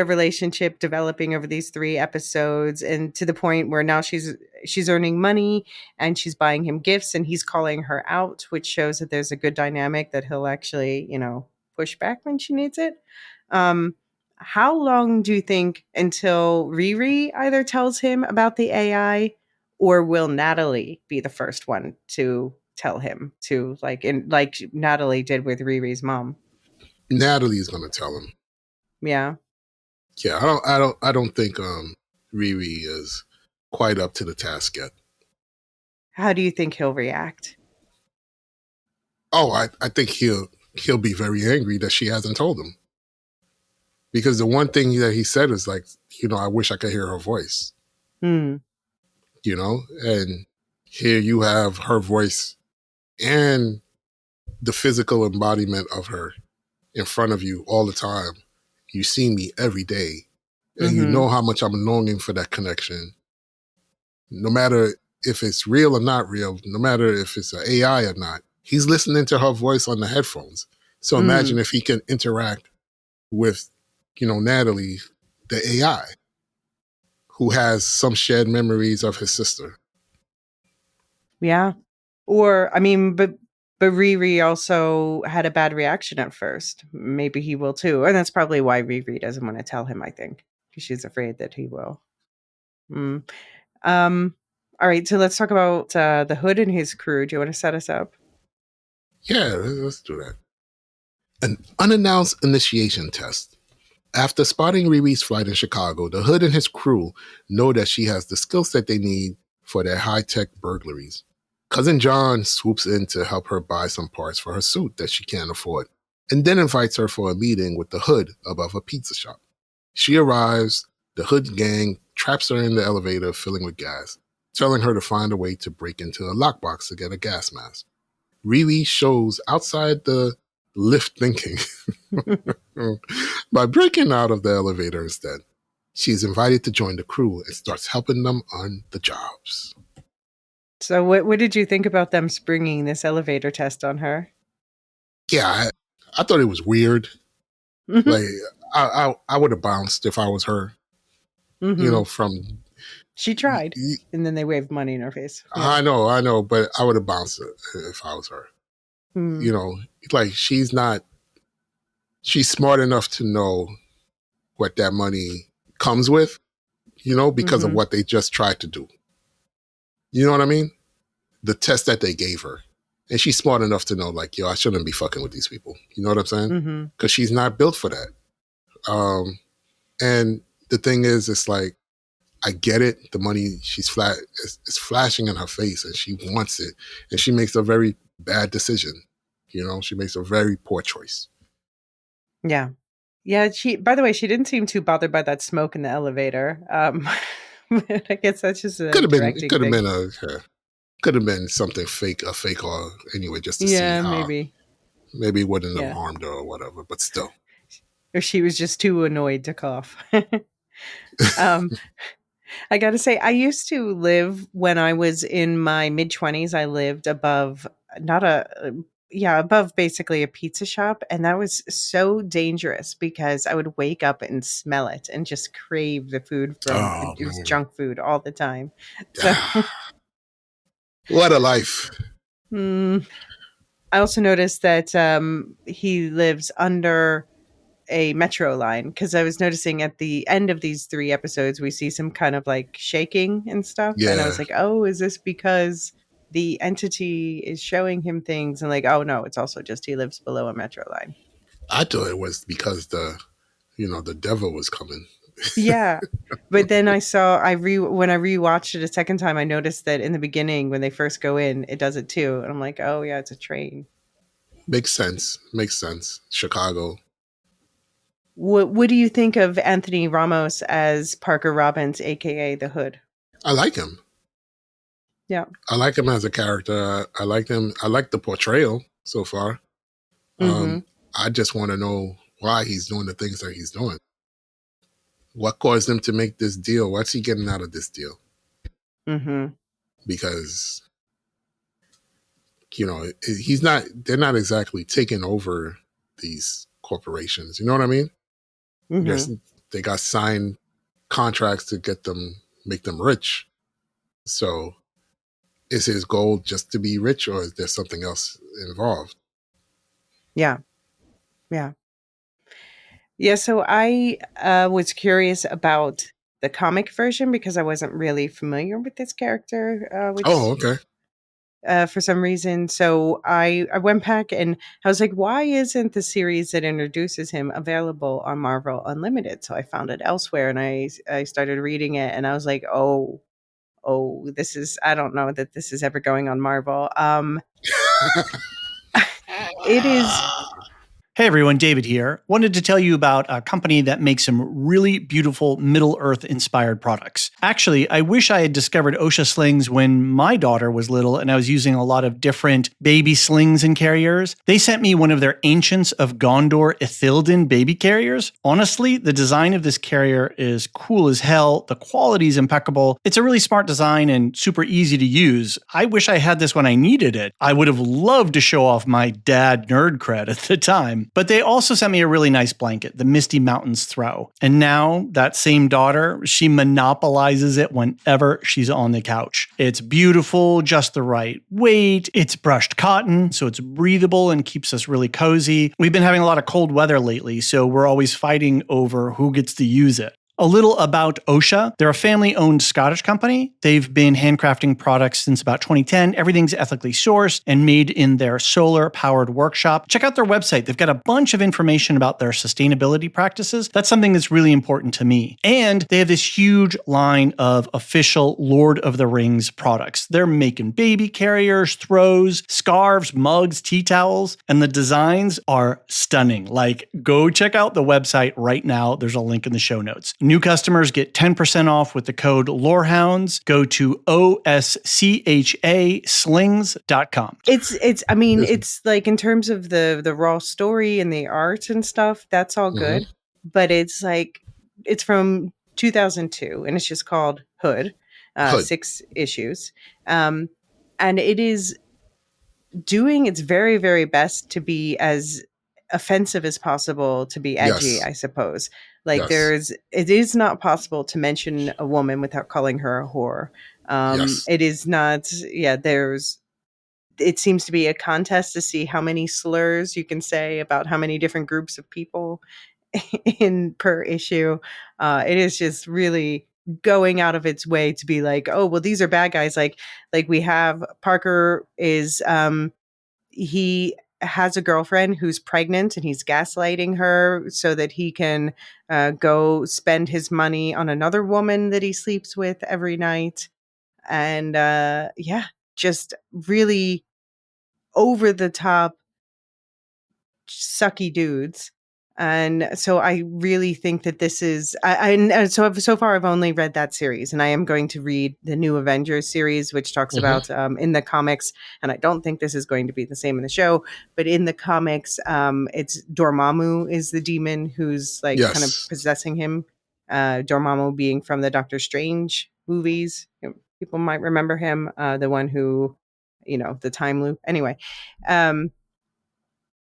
relationship developing over these 3 episodes and to the point where now she's earning money and she's buying him gifts and he's calling her out, which shows that there's a good dynamic that he'll actually push back when she needs it. How long do you think until Riri either tells him about the AI or will Natalie be the first one to tell him to like Natalie did with Riri's mom? Natalie's gonna tell him. Yeah. Yeah, I don't think Riri is quite up to the task yet. How do you think he'll react? Oh, I think he'll be very angry that she hasn't told him. Because the one thing that he said is like, I wish I could hear her voice. Hmm. And here you have her voice and the physical embodiment of her in front of you all the time. You see me every day, and you Mhm. know how much I'm longing for that connection. No matter if it's real or not real, no matter if it's an AI or not, he's listening to her voice on the headphones. So imagine Mm. if he can interact with, Natalie, the AI, who has some shared memories of his sister. Yeah. Or I mean, but Riri also had a bad reaction at first. Maybe he will too. And that's probably why Riri doesn't want to tell him, I think. Because she's afraid that he will. Mm. Um all right, so let's talk about the Hood and his crew. Do you want to set us up? Yeah, let's do that. An unannounced initiation test. After spotting Riri's flight in Chicago, the Hood and his crew know that she has the skill set they need for their high-tech burglaries. Cousin John swoops in to help her buy some parts for her suit that she can't afford, and then invites her for a meeting with the Hood above a pizza shop. She arrives, the Hood gang traps her in the elevator filling with gas, telling her to find a way to break into a lockbox to get a gas mask. Riri shows outside the lift thinking by breaking out of the elevator instead. She's invited to join the crew and starts helping them on the jobs. So what did you think about them springing this elevator test on her? Yeah, I thought it was weird. Mhm. Like, I would have bounced if I was her, Mhm. from. She tried. And then they waved money in her face. Yeah. I know, but I would have bounced it if I was her. Hmm. You know, like she's smart enough to know what that money comes with, because of Mhm. what they just tried to do. You know what I mean? The test that they gave her. And she's smart enough to know, like, yo, I shouldn't be fucking with these people. You know what I'm saying? Mhm. Because she's not built for that. And the thing is, it's like, I get it. The money she's flat is flashing in her face, and she wants it, and she makes a very bad decision. She makes a very poor choice. Yeah. Yeah, by the way, she didn't seem too bothered by that smoke in the elevator. But I guess that's just a Could have been. It directing could have thing. been could have been something fake, a fake, or anyway, just to see Yeah, how maybe. maybe it wouldn't have Yeah. harmed her or whatever. But still, Or she was just too annoyed to cough. um, I gotta say, I used to live when I was in my mid-20s. I lived above, not a, yeah, above basically a pizza shop. And that was so dangerous because I would wake up and smell it and just crave the food from oh it was man, junk food all the time. So, what a life! mm, I also noticed that he lives under a metro line because I was noticing at the end of these 3 episodes, we see some kind of like shaking and stuff. And I Yeah, was like, oh, is this because the entity is showing him things? And like, oh, no, it's also just he lives below a metro line. I thought it was because the devil was coming. Yeah. But then when I rewatched it a second time, I noticed that in the beginning, when they first go in, it does it too. And I'm like, oh, yeah, it's a train. Makes sense. Makes sense. Chicago. What do you think of Anthony Ramos as Parker Robbins, aka the Hood? I like him. Yeah. I like him as a character. I like him. I like the portrayal so far. Mm-hmm. I just want to know why he's doing the things that he's doing. What caused him to make this deal? What's he getting out of this deal? Mm-hmm. Because he's not. They're not exactly taking over these corporations. You know what I mean? Yes, Mm-hmm. they got signed contracts to make them rich. So is his goal just to be rich, or is there something else involved? Yeah. Yeah. Yeah. So I was curious about the comic version because I wasn't really familiar with this character, Oh, which okay. for some reason. So I went back and I was like, why isn't the series that introduces him available on Marvel Unlimited? So I found it elsewhere and I started reading it and I was like, oh, this is, I don't know that this is ever going on Marvel. It is. Hey everyone, David here. Wanted to tell you about a company that makes some really beautiful Middle Earth inspired products. Actually, I wish I had discovered OSHA slings when my daughter was little and I was using a lot of different baby slings and carriers. They sent me one of their Ancients of Gondor Ithilden baby carriers. Honestly, the design of this carrier is cool as hell. The quality is impeccable. It's a really smart design and super easy to use. I wish I had this when I needed it. I would have loved to show off my dad nerd cred at the time. But they also sent me a really nice blanket, the Misty Mountains Throw. And now that same daughter, she monopolizes it whenever she's on the couch. It's beautiful, just the right weight. It's brushed cotton, so it's breathable and keeps us really cozy. We've been having a lot of cold weather lately, so we're always fighting over who gets to use it. A little about OSHA. They're a family-owned Scottish company. They've been handcrafting products since about 2010. Everything's ethically sourced and made in their solar-powered workshop. Check out their website. They've got a bunch of information about their sustainability practices. That's something that's really important to me. And they have this huge line of official Lord of the Rings products. They're making baby carriers, throws, scarves, mugs, tea towels, and the designs are stunning. Like, go check out the website right now. There's a link in the show notes. New customers get 10% off with the code Lorehounds. Go to OSCHA I mean, it's like in terms of the raw story and the art and stuff, that's all Mm-hmm. good. But it's like it's from 2002 and it's just called Hood, Hood. 6 issues. Um, and it is doing its very, very best to be as offensive as possible, to be edgy, Yes. I suppose. Like Yes. it is not possible to mention a woman without calling her a whore. Yes. It is not, yeah, it seems to be a contest to see how many slurs you can say about how many different groups of people in per issue. It is just really going out of its way to be like, oh, well, these are bad guys. Like we have Parker is he has a girlfriend who's pregnant and he's gaslighting her so that he can go spend his money on another woman that he sleeps with every night. And yeah, just really over the top sucky dudes. And so I really think that this is so far I've only read that series, and I am going to read the new Avengers series, which talks Mhm. about in the comics, and I don't think this is going to be the same in the show, but in the comics, it's Dormammu is the demon who's like kind of Yes. possessing him. Dormammu being from the Doctor Strange movies. People might remember him, the one who, the time loop. Anyway, um,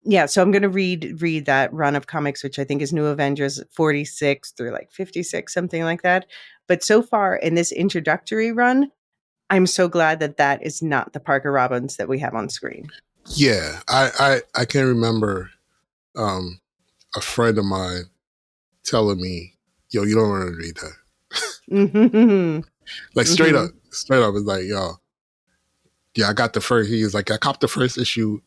yeah, so I'm going to read that run of comics, which I think is New Avengers 46 through like 56, something like that. But so far in this introductory run, I'm so glad that that is not the Parker Robbins that we have on screen. Yeah. I can remember um, a friend of mine telling me, "Yo, you don't want to read that." Mm-hmm. Like Mm-hmm. straight up, it's like, "Yo, yeah, I got the first." He was like, "I copped the first issue.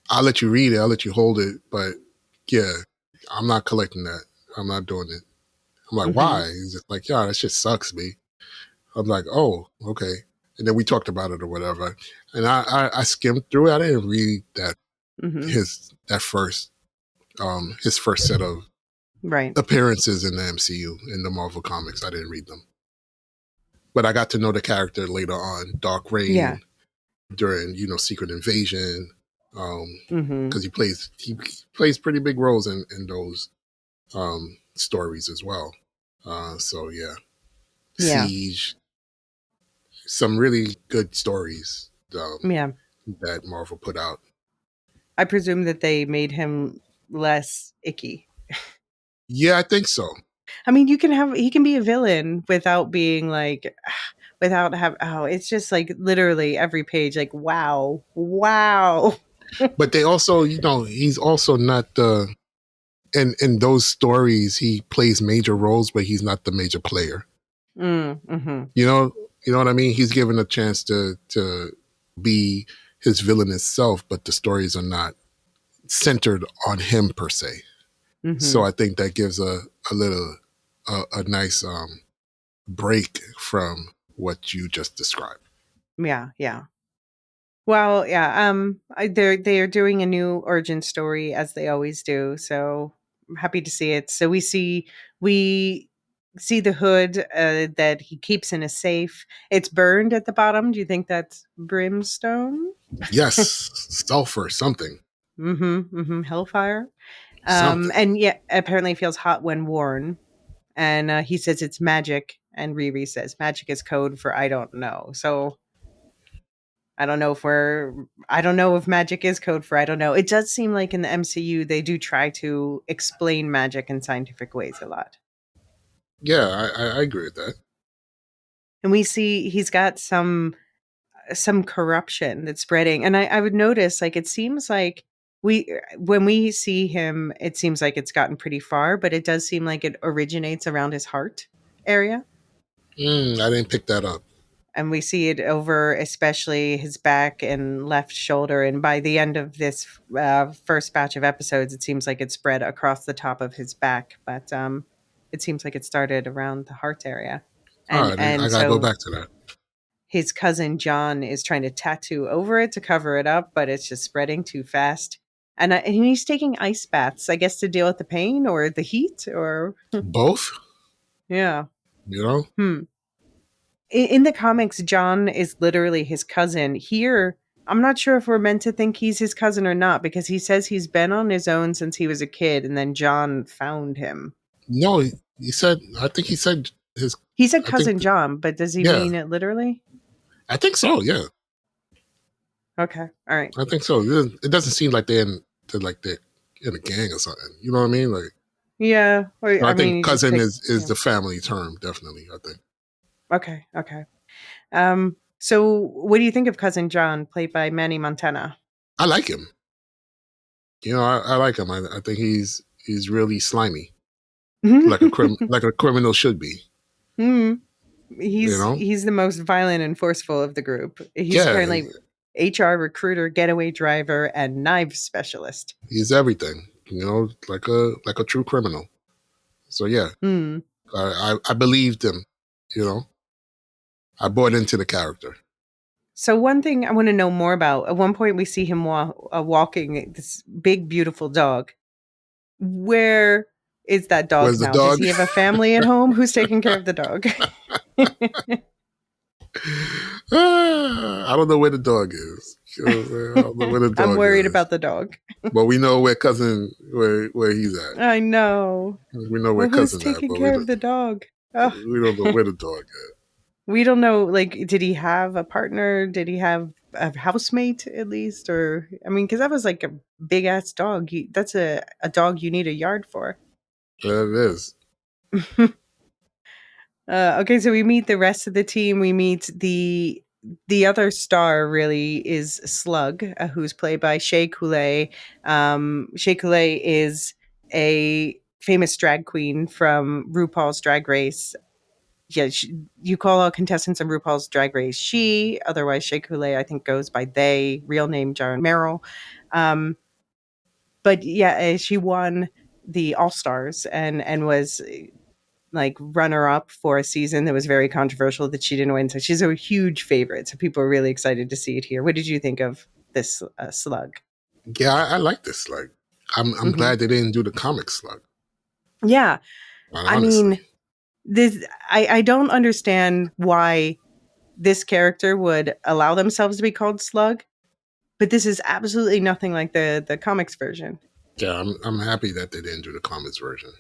I'll let you read it. I'll let you hold it, but yeah, I'm not collecting that. I'm not doing it." I'm like, Mm-hmm. "Why?" He's just like, "Yeah, that shit sucks, me." I'm like, "Oh, okay." And then we talked about it or whatever, and I skimmed through it. I didn't read that Mm-hmm. his first set of Right. appearances in the MCU in the Marvel comics. I didn't read them, but I got to know the character later on, Dark Yeah. Reign, during Secret Invasion, Mm-hmm. because he plays pretty big roles in those stories as well. So yeah, Yeah. Siege, some really good stories Yeah. that Marvel put out. I presume that they made him less icky. Yeah, I think so. I mean, he can be a villain without being like without have it's just like literally every page like wow. Wow. But they also, he's also not the in those stories he plays major roles, but he's not the major player. Mhm. You know, you know what I mean? He's given a chance to be his villainous self, but the stories are not centered on him per se. So Mhm. I think that gives a little a nice break from what you just described. Yeah, yeah. Well, yeah, they are doing a new origin story as they always do, so I'm happy to see it. So we see the hood that he keeps in a safe. It's burned at the bottom. Do you think that's brimstone? Yes, sulfur, something, Mhm. Mhm. Hellfire. something. And yeah, apparently it feels hot when worn. And he says it's magic, and Riri says magic is code for I don't know. So I don't know if magic is code for I don't know. It does seem like in the MCU they do try to explain magic in scientific ways a lot. Yeah, I agree with that. And we see he's got some corruption that's spreading. And I would notice like it seems like we when we see him, it seems like it's gotten pretty far, but it does seem like it originates around his heart area. I didn't pick that up. And we see it over especially his back and left shoulder, and by the end of this first batch of episodes it seems like it spread across the top of his back, but it seems like it started around the heart area. All and right, I and gotta go so back to that. his cousin John is trying to tattoo over it to cover it up, but it's just spreading too fast. And he's taking ice baths, I guess, to deal with the pain or the heat or Both, yeah. you know. Hmm. In the comics, John is literally his cousin. Here, I'm not sure if we're meant to think he's his cousin or not because he says he's been on his own since he was a kid and then John found him. No, he said. I think he said his. He said I think. cousin John, but does he Yeah, mean it literally? I think so. Yeah, Okay. All right. I think so. It doesn't seem like they're in a gang or something. You know what I mean? Like, Yeah. Or I I mean, think he just cousin picked. is Yeah. the family term. Definitely, I think Okay. Okay. So what do you think of cousin John, played by Manny Montana? I like him. I like him. I think he's really slimy, like a criminal should be. Mm. You know? He's the most violent and forceful of the group. He's Yeah, apparently HR recruiter, getaway driver, and knife specialist. he's everything. You know, like a true criminal. So yeah, Hmm. I believed him. You know, I bought into the character. So one thing I want to know more about. At one point, we see him walking this big, beautiful dog. Where is that dog Where's the now? Does dog? he have a family at home? Who's taking care of the dog? I don't know where the dog is. You know what I'm saying? I don't know where the I'm dog worried is. about the dog. But we know where he's at. I know. We know where Well, who's cousin's at, taking but care of the dog? Oh, we don't know where the dog at. we don't know. Like, did he have a partner? Did he have a housemate at least? Or, I mean, because that was like a big ass dog. That's a dog you need a yard for. There it is. Okay, so we meet the rest of the team. We meet the other star. Really is Slug, who's played by Shea Coulee. Shea Coulee is a famous drag queen from RuPaul's Drag Race. Yeah, you call all contestants of RuPaul's Drag Race she. Otherwise, Shea Coulee, I think, goes by they. Real name Jaren Merrill. But yeah, she won the All Stars and was like runner up for a season that was very controversial that she didn't win. So she's a huge favorite. So people are really excited to see it here. What did you think of this Slug? Yeah, I like this slug. I'm Hmm. glad they didn't do the comic slug. Yeah, I Honestly. mean, this I don't understand why this character would allow themselves to be called Slug, but this is absolutely nothing like the comics version. Yeah, I'm happy that they didn't do the comics version.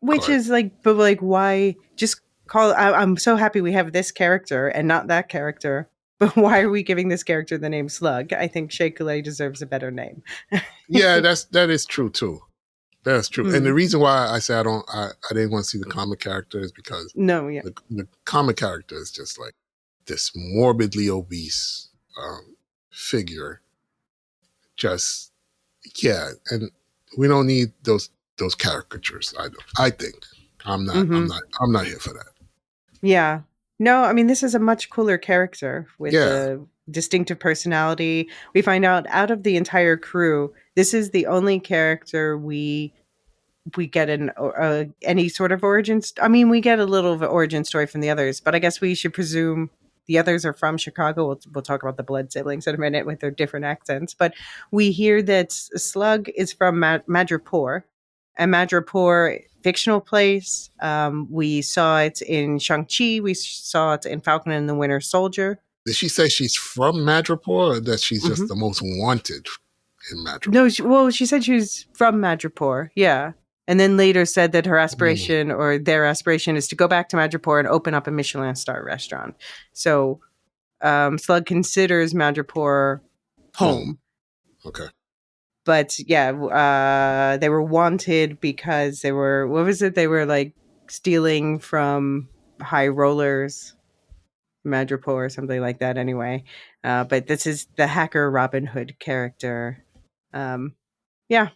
Which But is like, but like, why just call? I'm so happy we have this character and not that character. But why are we giving this character the name Slug? I think Shea Coulee deserves a better name. yeah, that is true too. That's true. And the Mm, reason why I say I didn't want to see the comic character is because no, yeah. the comic character is just like this morbidly obese figure. Just yeah, and we don't need those caricatures. I think Hmm. I'm not here for that. Yeah. No, I mean, this is a much cooler character with Yeah, a distinctive personality. We find out of the entire crew, this is the only character we get any sort of origin. I mean, we get a little of an origin story from the others, but I guess we should presume the others are from Chicago. We'll talk about the blood siblings in a minute with their different accents. But we hear that Slug is from Madripoor, and Madripoor, fictional place. We saw it in Shang-Chi. We saw it in Falcon and the Winter Soldier. did she say she's from Madripoor or that she's just Hmm. the most wanted in No, Madripoor? she said she was from Madripoor. Yeah. And then later said that her Mm, aspiration or their aspiration is to go back to Madripoor and open up a Michelin star restaurant. So Slug considers Madripoor home. home. Okay. But yeah, they were wanted because they were, what was it? They were like stealing from high rollers, Madripoor or something like that anyway. But this is the hacker Robin Hood character. Yeah.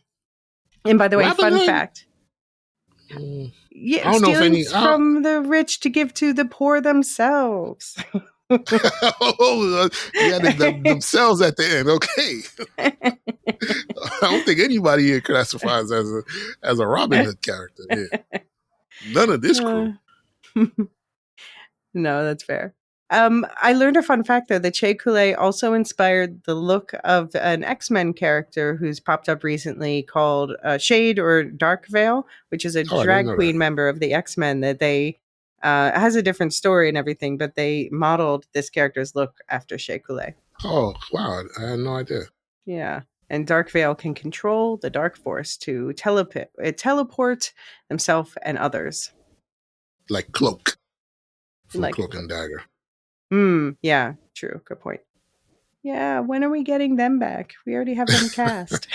And by the way, Robin fun Hood? fact. Mm, Yeah, I don't know if stealing any. from the rich to give to the poor themselves. Oh, yeah, themselves at the end. Okay, I don't think anybody here classifies as a Robin Hood character here. None of this Uh, crew. no, that's fair. I learned a fun fact though that Shea Coulee also inspired the look of an X-Men character who's popped up recently called Shade or Dark Veil, which is a Oh, I didn't drag know that. queen member of the X-Men that they has a different story and everything, but they modeled this character's look after Shea Coulee. Oh, wow, I had no idea. Yeah. And Dark Veil can control the Dark Force to teleport himself and others. Like Cloak from Like, Cloak and Dagger. yeah, true. Good point. Yeah, when are we getting them back? We already have them cast.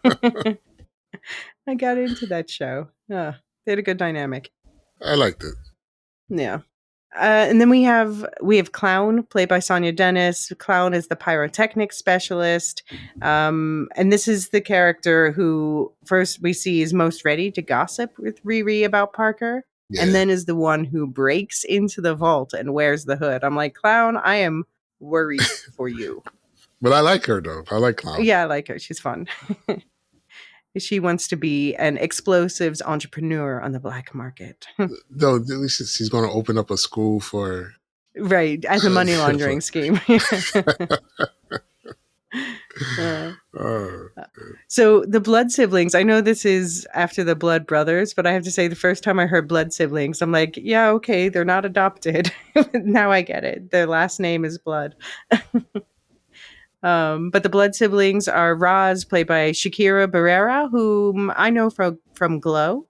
I got into that show. They had a good dynamic. I liked it. Yeah. And then we have Clown, played by Sonia Dennis. Clown is the pyrotechnics specialist, and this is the character who first we see is most ready to gossip with Riri about Parker. and Yeah. then is the one who breaks into the vault and wears the hood. I'm like, Clown, I am worried for you. But I like her though. I like Clown. Yeah, I like her. She's fun. She wants to be an explosives entrepreneur on the black market. Though she's going to open up a school for Right, as a money laundering scheme. Uh, so the blood siblings, I know this is after the blood brothers, but I have to say the first time I heard blood siblings, I'm like, yeah, okay, they're not adopted. Now I get it. Their last name is Blood. But the blood siblings are Roz, played by Shakira Barrera, whom I know from Glow,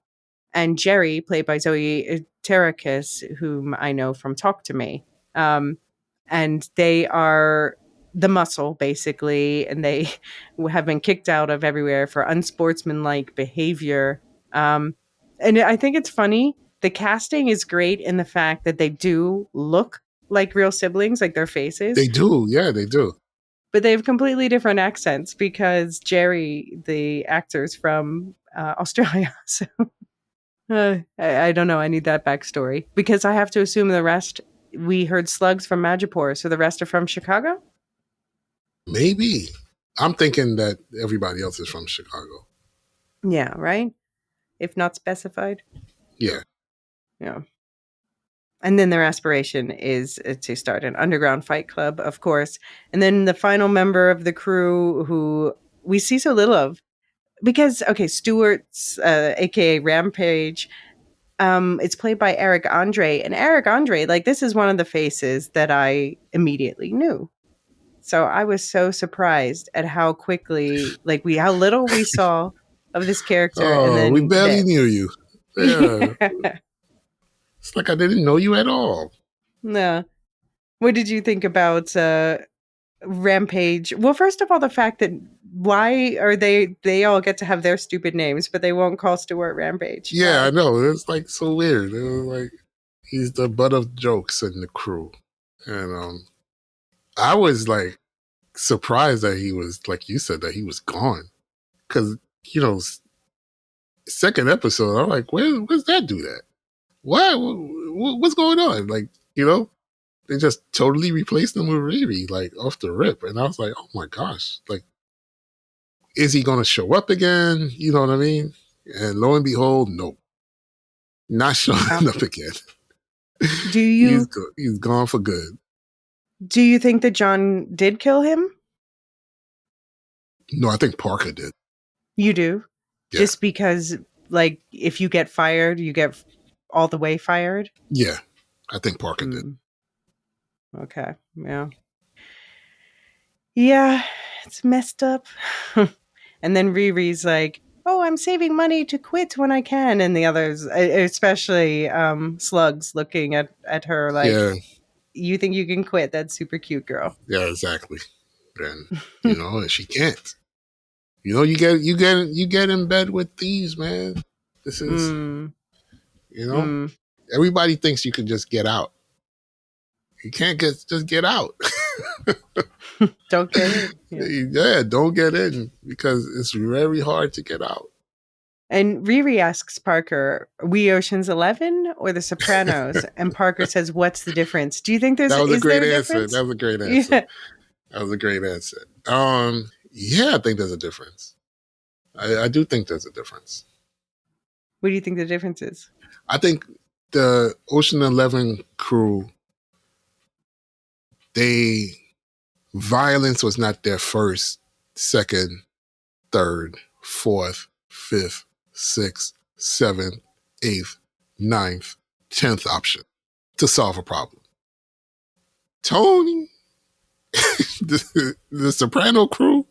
and Jerry, played by Zoe Terakis, whom I know from Talk to Me. And they are the muscle, basically, and they have been kicked out of everywhere for unsportsmanlike behavior. And I think it's funny. The casting is great in the fact that they do look like real siblings, like their faces. They do. Yeah, they do. But they have completely different accents because Jerry, the actor's from Australia. So I don't know. I need that backstory because I have to assume the rest. We heard slugs from Madripoor, so the rest are from Chicago. Maybe. I'm thinking that everybody else is from Chicago. Yeah, right. If not specified. Yeah. Yeah. And then their aspiration is to start an underground fight club, of course. And then the final member of the crew who we see so little of because, okay, Stewart's, aka Rampage, it's played by Eric Andre. And Eric Andre, like, this is one of the faces that I immediately knew. So I was so surprised at how quickly, like, how little we saw of this character. And Oh, then we barely knew you. Yeah. It's like I didn't know you at all. No. What did you think about Rampage? Well, first of all, the fact that why are they all get to have their stupid names, but they won't call Stewart Rampage? Yeah, Why? I know. It's like so weird. It was like he's the butt of jokes in the crew. And I was like surprised that he was, like you said, that he was gone. Because, second episode, I'm like, where's that dude at? What's going on? Like, they just totally replaced him with Riri, like off the rip. And I was like, oh my gosh, like, is he going to show up again? You know what I mean? And lo and behold, nope. Not showing up again. Do you He's gone for good. do you think that John did kill him? No, I think Parker did. You do? Yeah. Just because, like, if you get fired, you get all the way fired? Yeah, I think Parker did. Okay, yeah. Yeah, it's messed up. And then Riri's like, oh, I'm saving money to quit when I can. And the others, especially Slugs, looking at her like, Yeah, you think you can quit? That's super cute, girl. yeah, exactly. And and she can't. You get in bed with thieves, man. This is everybody thinks you can just get out. You can't just get out. Don't get in. Yeah, don't get in because it's very hard to get out. And Riri asks Parker, "We Ocean's 11 or The Sopranos?" And Parker says, "What's the difference?" Do you think That was a great answer. Difference? That was a great answer. Yeah. That was a great answer. Yeah, I think there's a difference. I do think there's a difference. What do you think the difference is? I think the Ocean 11 crew, violence was not their first, second, third, fourth, fifth, sixth, seventh, eighth, ninth, 10th option to solve a problem. Tony, the Soprano crew,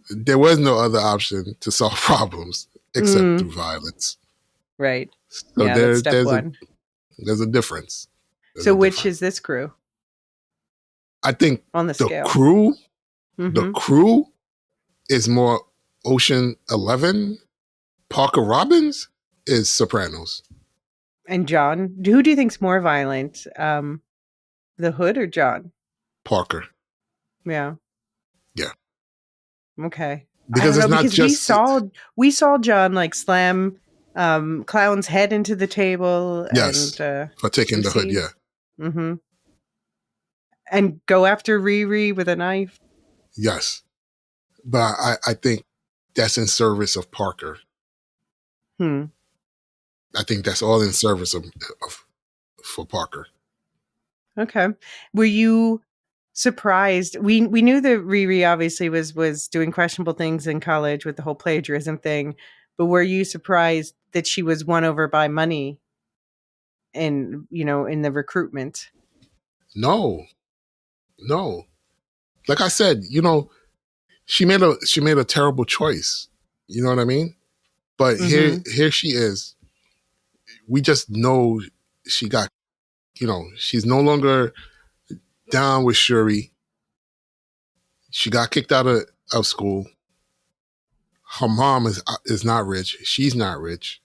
there was no other option to solve problems except through violence. Right. So yeah, that's step one. There's a difference. Which is this crew? I think on the scale. The crew is more Ocean 11. Parker Robbins is Sopranos. And John, who do you think's more violent? The Hood or John? Parker. Yeah. Yeah. Okay. Because it's not just we saw John like slam Clown's head into the table and Yes, for taking the hood. succeed. Yeah. Mm-hmm. And go after Riri with a knife. Yes, but I think that's in service of Parker. Hmm. I think that's all in service of for Parker. Okay. Were you surprised? We knew that Riri obviously was doing questionable things in college with the whole plagiarism thing, but were you surprised that she was won over by money in the recruitment? No, no. Like I said, she made a terrible choice. You know what I mean? But Mm-hmm. here she is. We just know she got, she's no longer down with Shuri. She got kicked out of school. Her mom is not rich. She's not rich.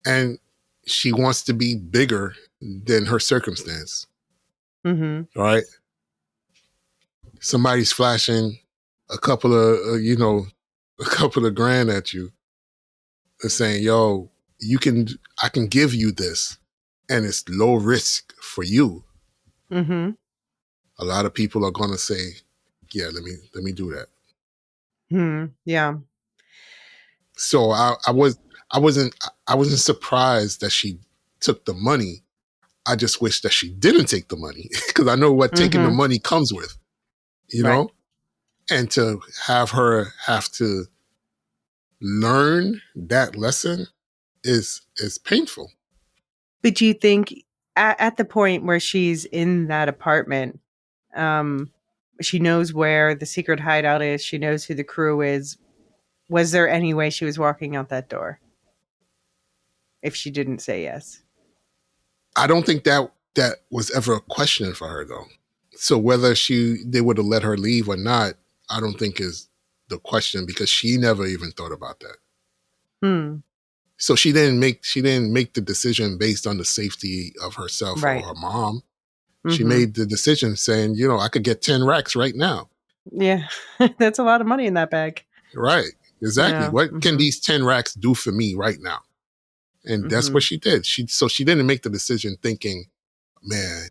And she wants to be bigger than her circumstance. Mm-hmm. Right? Somebody's flashing a couple of, a couple of grand at you and saying, yo, I can give you this. And it's low risk for you. Mm-hmm. A lot of people are going to say, yeah, let me do that. Yeah. So I wasn't surprised that she took the money. I just wish that she didn't take the money because I know what taking the Mm-hmm. money comes with, you Right. know, and to have her have to learn that lesson is painful. But do you think at the point where she's in that apartment, um, she knows where the secret hideout is, she knows who the crew is. Was there any way she was walking out that door if she didn't say yes? I don't think that was ever a question for her though. So whether they would have let her leave or not, I don't think is the question because she never even thought about that. Hmm. So she didn't make the decision based on the safety of herself or Right. her mom. She Mm-hmm. made the decision saying, I could get 10 racks right now. Yeah. That's a lot of money in that bag. Right. Exactly. Yeah. What can Mm-hmm. these 10 racks do for me right now? And that's Mm-hmm. what she did. So she didn't make the decision thinking, man,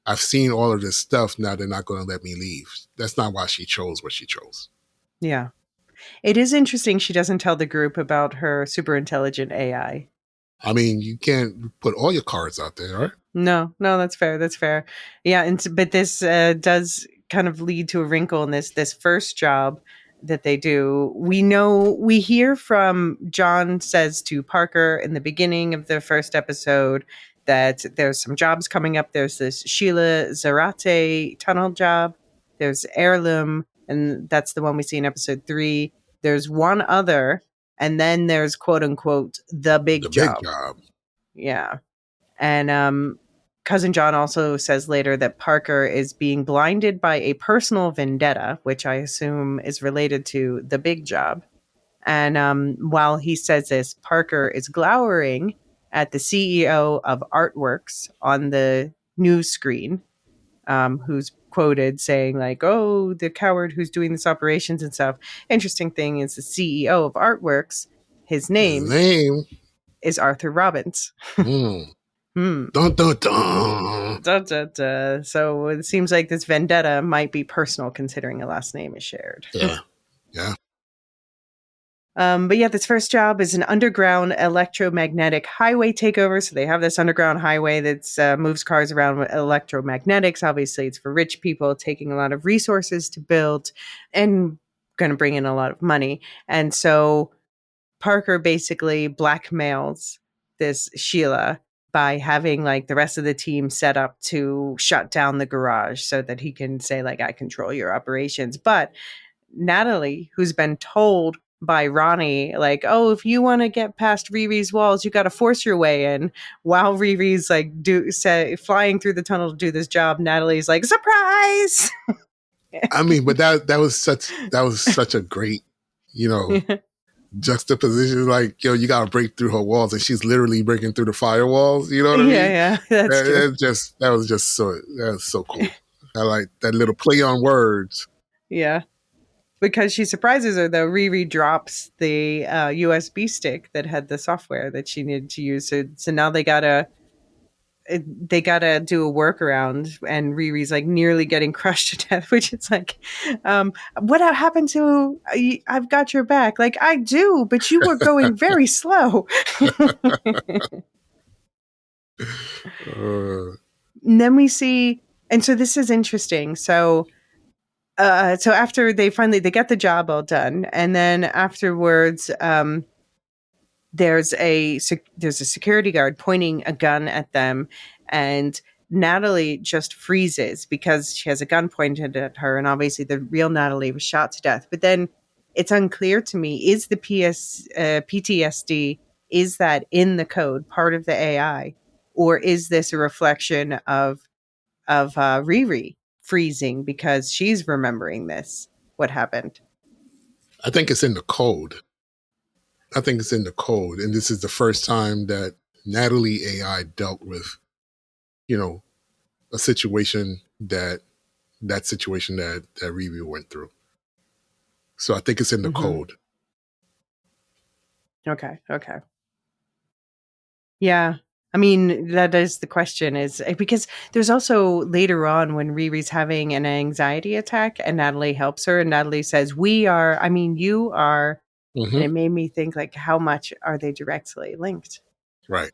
I've seen all of this stuff. Now they're not going to let me leave. That's not why she chose what she chose. Yeah. It is interesting she doesn't tell the group about her super intelligent AI. I mean, you can't put all your cards out there, right? No, no, that's fair. That's fair. Yeah, but this does kind of lead to a wrinkle in this first job that they do. We hear from John says to Parker in the beginning of the first episode that there's some jobs coming up. There's this Sheila Zarate tunnel job. There's Heirloom, and that's the one we see in episode 3. There's one other, and then there's quote unquote the The big big job. job. Yeah. And Cousin John also says later that Parker is being blinded by a personal vendetta, which I assume is related to the big job. And while he says this, Parker is glowering at the CEO of Artworks on the news screen, who's quoted saying, like, oh, the coward who's doing this operations and stuff. Interesting thing is the CEO of Artworks, his His name name. is Arthur Robbins. Hmm. Hmm. Dun, dun, dun. Da, da, da. So it seems like this vendetta might be personal considering a last name is shared. Yeah. Yeah. But yeah, this first job is an underground electromagnetic highway takeover. So they have this underground highway that moves cars around with electromagnetics. Obviously, it's for rich people, taking a lot of resources to build and going to bring in a lot of money. And so Parker basically blackmails this Sheila by having like the rest of the team set up to shut down the garage so that he can say like I control your operations. But Natalie, who's been told by Ronnie, like, oh, if you want to get past Riri's walls, you got to force your way in. While Riri's like flying through the tunnel to do this job, Natalie's like, surprise! I mean, but that was such a great, juxtaposition. Like, you gotta break through her walls, and she's literally breaking through the firewalls. You know what I mean? Yeah, that's true. That was so cool. I like that little play on words. Yeah. because she surprises her, though, Riri drops the USB stick that had the software that she needed to use. So now they gotta do a workaround, and Riri's like nearly getting crushed to death, which is like, what happened to? I've got your back. Like I do, but you were going very slow. Uh, And then we see, and so this is interesting. So after they get the job all done, and then afterwards, there's a security guard pointing a gun at them, and Natalie just freezes because she has a gun pointed at her, and obviously the real Natalie was shot to death. But then it's unclear to me: is the PTSD, is that in the code part of the AI, or is this a reflection of Riri freezing because she's remembering what happened? I think it's in the code. I think it's in the code, and this is the first time that Natalie AI dealt with, you know, a situation that situation that Riri went through. So I think it's in the Mm-hmm. code. Okay. Yeah. I mean, that is the question, is because there's also later on when Riri's having an anxiety attack and Natalie helps her, and Natalie says, you are, and Hmm. it made me think, like, how much are they directly linked? Right.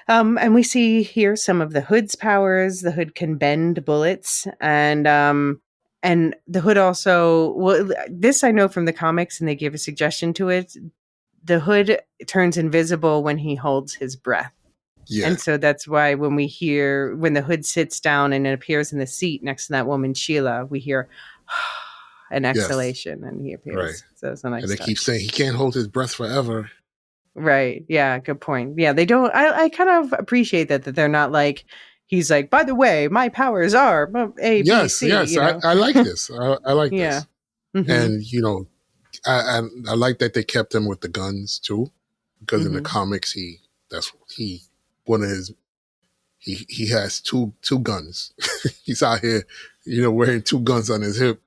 And we see here some of the Hood's powers. The Hood can bend bullets, and the Hood also, well, this I know from the comics, and they give a suggestion to it. The Hood turns invisible when he holds his breath. Yeah. And so that's why when the Hood sits down and it appears in the seat next to that woman, Sheila, we hear an Yes. exhalation and he Right. appears. So it's a And nice they keep touch. saying he can't hold his breath forever. Right. Yeah. Good point. Yeah. They don't, I kind of appreciate that they're not like, he's like, by the way, my powers are A, B, Yes. C, Yes. I like this. I like Yeah. this. Mm-hmm. And I like that they kept him with the guns too, because in the Mm-hmm. comics he one of his he has two guns. He's out here, wearing two guns on his hip,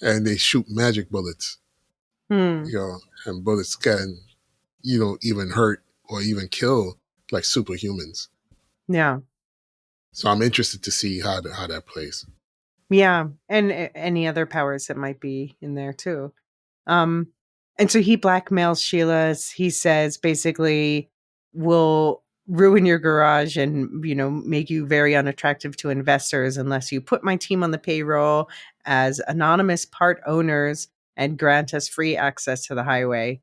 and they shoot magic bullets. Hmm. And bullets can even hurt or even kill like superhumans. Yeah. So I'm interested to see how that plays. Yeah. And any other powers that might be in there too. Um, and so he blackmails Sheila. He says basically, we'll ruin your garage and, make you very unattractive to investors unless you put my team on the payroll as anonymous part owners and grant us free access to the highway.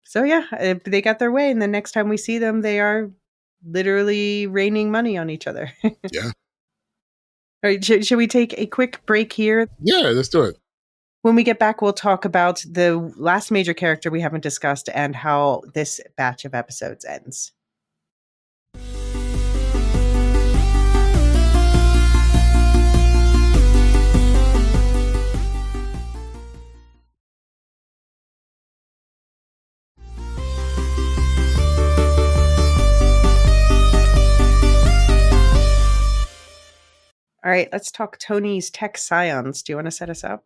So yeah, they got their way, and the next time we see them, they are literally raining money on each other. All Yeah. right, should we take a quick break here? Yeah, let's do it. When we get back, we'll talk about the last major character we haven't discussed and how this batch of episodes ends. All right, let's talk Tony's tech scions. Do you want to set us up?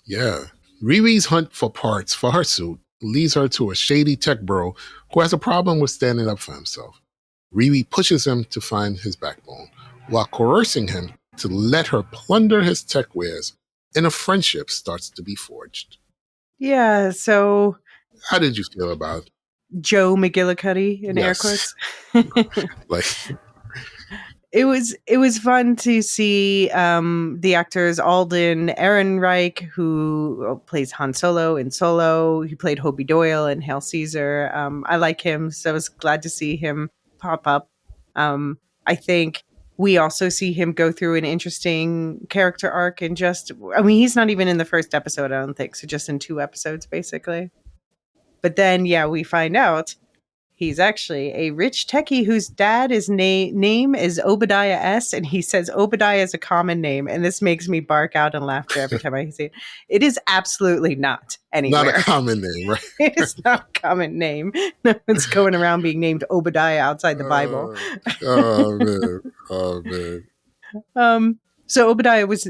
Yeah. Riri's hunt for parts for her suit leads her to a shady tech bro who has a problem with standing up for himself. Riri pushes him to find his backbone while coercing him to let her plunder his tech wares, and a friendship starts to be forged. Yeah, so How did you feel about it? Joe McGillicuddy in air Yes. quotes. Like, It was fun to see the actors Alden Ehrenreich, who plays Han Solo in Solo. He played Hobie Doyle in Hail Caesar. I like him, so I was glad to see him pop up. I think we also see him go through an interesting character arc, and he's not even in the first episode, I don't think, so just in 2 episodes, basically. But then, yeah, we find out he's actually a rich techie whose dad is name is Obadiah S. And he says Obadiah is a common name. And this makes me bark out in laughter every time I see it. It is absolutely not not a anywhere. common name, right? It is not a common name. No one's going around being named Obadiah outside the Bible. Oh, man. Oh, man. Um, So Obadiah was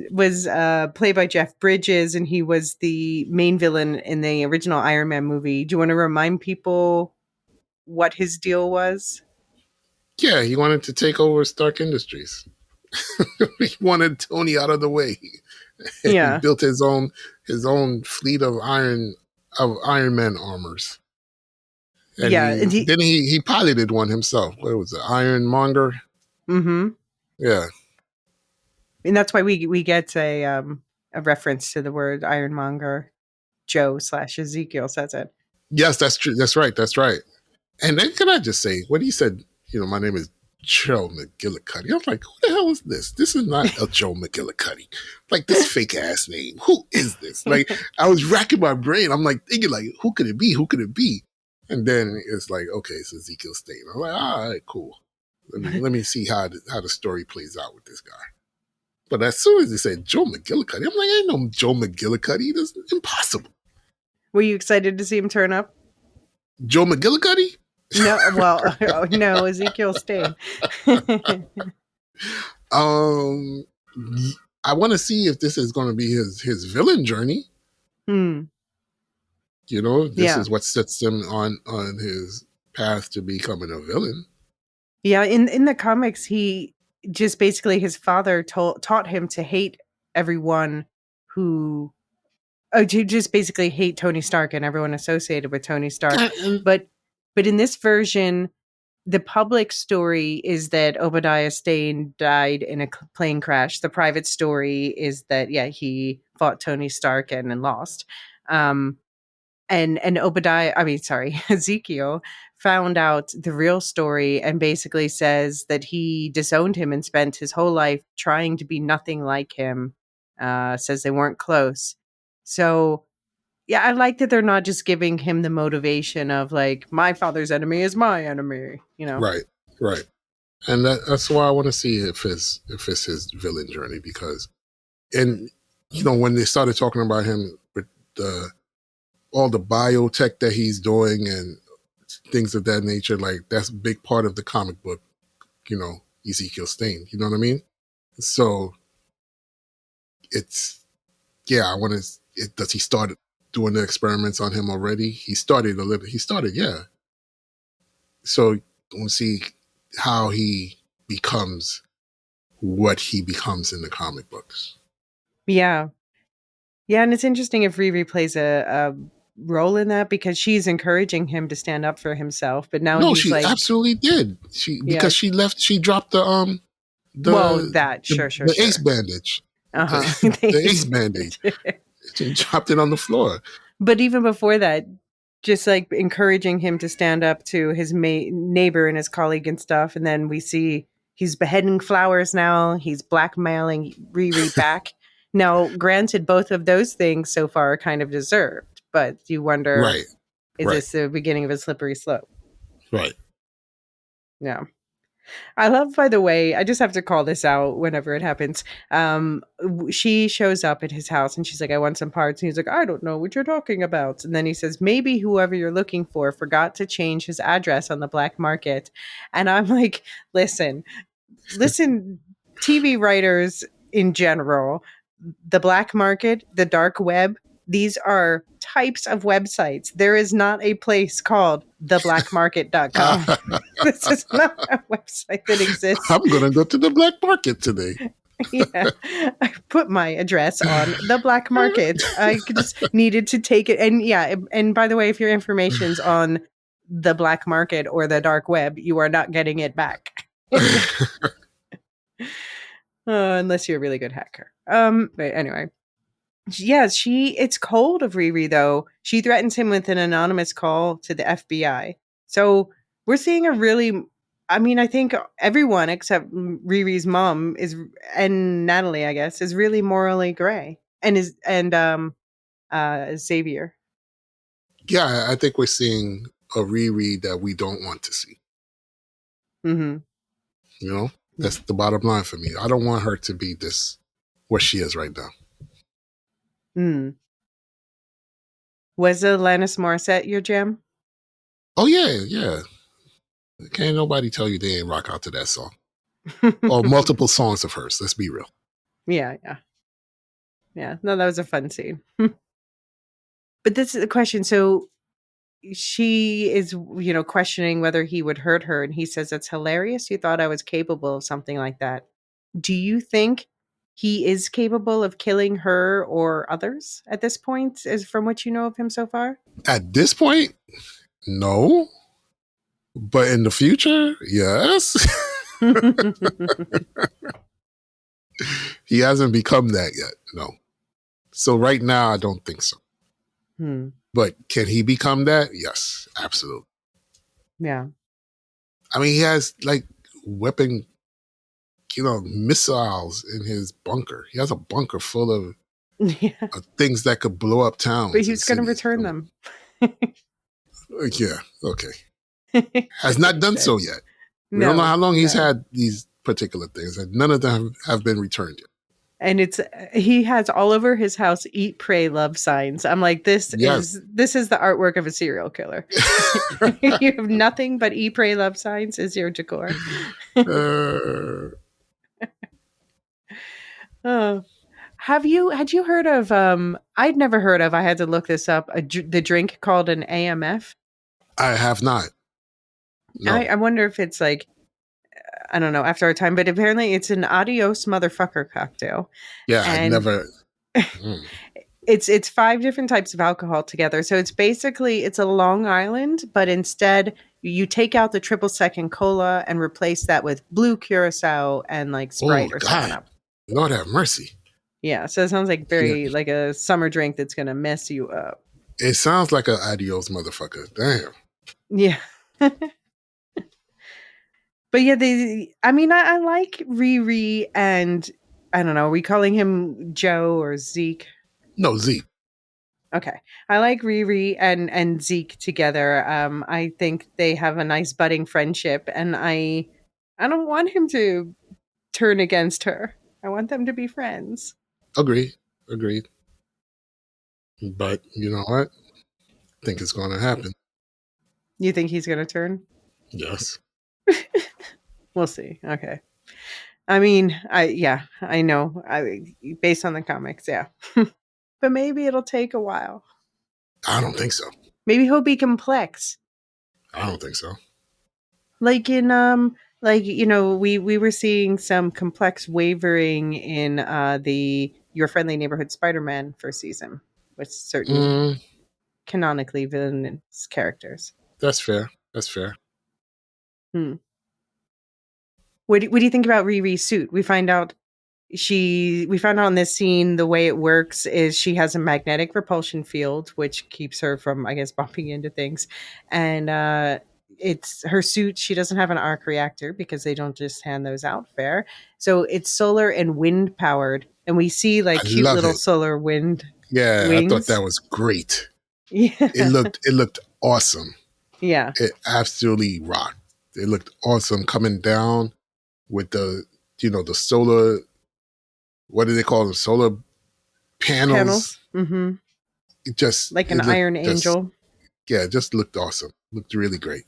played by Jeff Bridges, and he was the main villain in the original Iron Man movie. Do you want to remind people what his deal was? Yeah, he wanted to take over Stark Industries. He wanted Tony out of the way. He Yeah, built his own fleet of Iron Man armors. And yeah, and he piloted one himself. What was it? Ironmonger? mm-hmm. Yeah. And that's why we get a reference to the word Ironmonger. Joe/Ezekiel says it. Yes, that's true. That's right. That's right. And then can I just say, when he said, my name is Joe McGillicuddy, I was like, who the hell is this? This is not a Joe McGillicuddy. Like, this fake ass name. Who is this? Like, I was racking my brain. I'm like thinking, like, who could it be? Who could it be? And then it's like, okay, it's Ezekiel Stain. I'm like, all right, cool. Let me see how the story plays out with this guy. But as soon as he said Joe McGillicuddy, I'm like, ain't no Joe McGillicuddy. That's impossible. Were you excited to see him turn up? Joe McGillicuddy? No, well, no, Ezekiel Stain. Um, I want to see if this is going to be his villain journey. This is what sets him on his path to becoming a villain. Yeah, in the comics, he just basically his father taught him to hate everyone who to just basically hate Tony Stark and everyone associated with Tony Stark. But in this version, the public story is that Obadiah Stane died in a plane crash. The private story is that he fought Tony Stark and lost. And Ezekiel found out the real story and basically says that he disowned him and spent his whole life trying to be nothing like him. Says they weren't close. So yeah, I like that they're not just giving him the motivation of like, my father's enemy is my enemy, Right. And that's why I want to see if it's his villain journey, because, and when they started talking about him with all the biotech that he's doing and things of that nature, like that's a big part of the comic book, Ezekiel Stain. You know what I mean? So it's, I want to. Does he start doing the experiments on him already? He started, yeah. So we'll see how he becomes what he becomes in the comic books. Yeah. Yeah, and it's interesting if Riri plays a role in that, because she's encouraging him to stand up for himself. But now No, he's she like, absolutely did. Because she left. She dropped the sure. ace bandage. The The ace bandage. She dropped it on the floor. But even before that, just like encouraging him to stand up to his neighbor and his colleague and stuff. And then we see he's beheading flowers now. He's blackmailing Riri back. Now, granted, both of those things so far are kind of deserved, but you wonder, is this the beginning of a slippery slope? Right. Yeah. I love, by the way, I just have to call this out whenever it happens. She shows up at his house and she's like, I want some parts. And he's like, I don't know what you're talking about. And then he says, maybe whoever you're looking for forgot to change his address on the black market. And I'm like, listen, TV writers in general, the black market, the dark web, these are types of websites. There is not a place called theblackmarket.com. This is not a website that exists. I'm going to go to the black market today. Yeah, I put my address on the black market. I just needed to take it. And by the way, if your information's on the black market or the dark web, you are not getting it back. Unless you're a really good hacker. But anyway. Yeah, it's cold of Riri, though. She threatens him with an anonymous call to the FBI. So we're seeing I think everyone except Riri's mom and Natalie, I guess, is really morally gray. And Xavier. Yeah, I think we're seeing a Riri that we don't want to see. Mm-hmm. That's the bottom line for me. I don't want her to be what she is right now. Was Alanis Morissette your jam? Oh, yeah. Can't nobody tell you they ain't rock out to that song. Or multiple songs of hers, let's be real. Yeah, yeah. Yeah. No, that was a fun scene. But this is the question. So she is, questioning whether he would hurt her, and he says, "It's hilarious. You thought I was capable of something like that." Do you think he is capable of killing her or others at this point, as from what you know of him so far? At this point, no. But in the future, yes. He hasn't become that yet. No. So right now, I don't think so. Hmm. But can he become that? Yes, absolutely. Yeah. I mean, he has like weapon, missiles in his bunker. He has a bunker full of Yeah. things that could blow up But towns he and was going to cities. return So, them. yeah, okay. Has That's what not he done said. so yet. We don't know No, how long he's no. had these particular things, and none of them have been returned yet. And he has all over his house "Eat, Pray, Love" signs. I'm like, Yes. this is the artwork of a serial killer. You have nothing but "Eat, Pray, Love" signs as your decor. uh, Oh. Had you heard of I'd never heard of, I had to look this up, the drink called an AMF? I have not. No. I wonder if it's like, I don't know, after our time, but apparently it's an adios motherfucker cocktail. Yeah, I And never. Mm. it's five different types of alcohol together. So it's a Long Island, but instead you take out the triple second cola and replace that with blue curacao and like Oh Sprite or Seven God, Up. Lord have mercy. Yeah, so it sounds like Yeah, very like a summer drink that's gonna mess you up. it sounds like an adios motherfucker. Damn. Yeah. But yeah, I mean, I like Riri and I don't know, are we calling him Joe or Zeke? No, Z. Okay. I like Riri and Zeke together. I think they have a nice budding friendship, and I don't want him to turn against her. I want them to be friends. Agree. Agreed. But you know what? I think it's going to happen. You think he's going to turn? Yes. We'll see. Okay. I mean, I know. Based on the comics, yeah. But maybe it'll take a while. I don't think so. Maybe he'll be complex. I don't think so. Like in we were seeing some complex wavering in the Your Friendly Neighborhood Spider-Man first season with certain Mm, canonically villainous characters. that's fair. That's fair. Hmm. What do you think about Riri's suit? We found out in this scene the way it works is she has a magnetic repulsion field which keeps her from, I guess, bumping into things, and it's her suit. She doesn't have an arc reactor because they don't just hand those out fair, so it's solar and wind powered, and we see I like cute love little it. solar wind Yeah, I thought wings. that was great. It Yeah. looked awesome. Yeah. It absolutely rocked. It looked awesome coming down with the solar, what do they call them? Solar panels. Panels. Hmm. Like an It looked iron just, angel. yeah, it just looked awesome. Looked really great.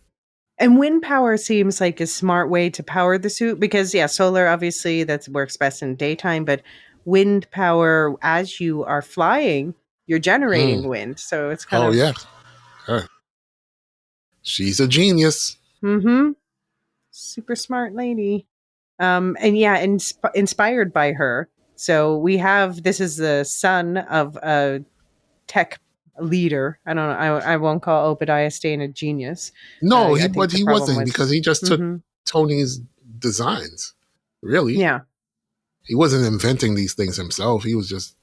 And wind power seems like a smart way to power the suit because, yeah, solar obviously that works best in daytime, but wind power as you are flying, you're Mm. generating wind. So it's kind Oh of, yeah. Uh, she's a genius. mm-hmm, super smart lady. And yeah, inspired by her. So this is the son of a tech leader. I don't know. I won't call Obadiah Stane a genius. No, I think but the he problem wasn't was, because he just took mm-hmm, Tony's designs. Really, yeah. he wasn't inventing these things himself. He was just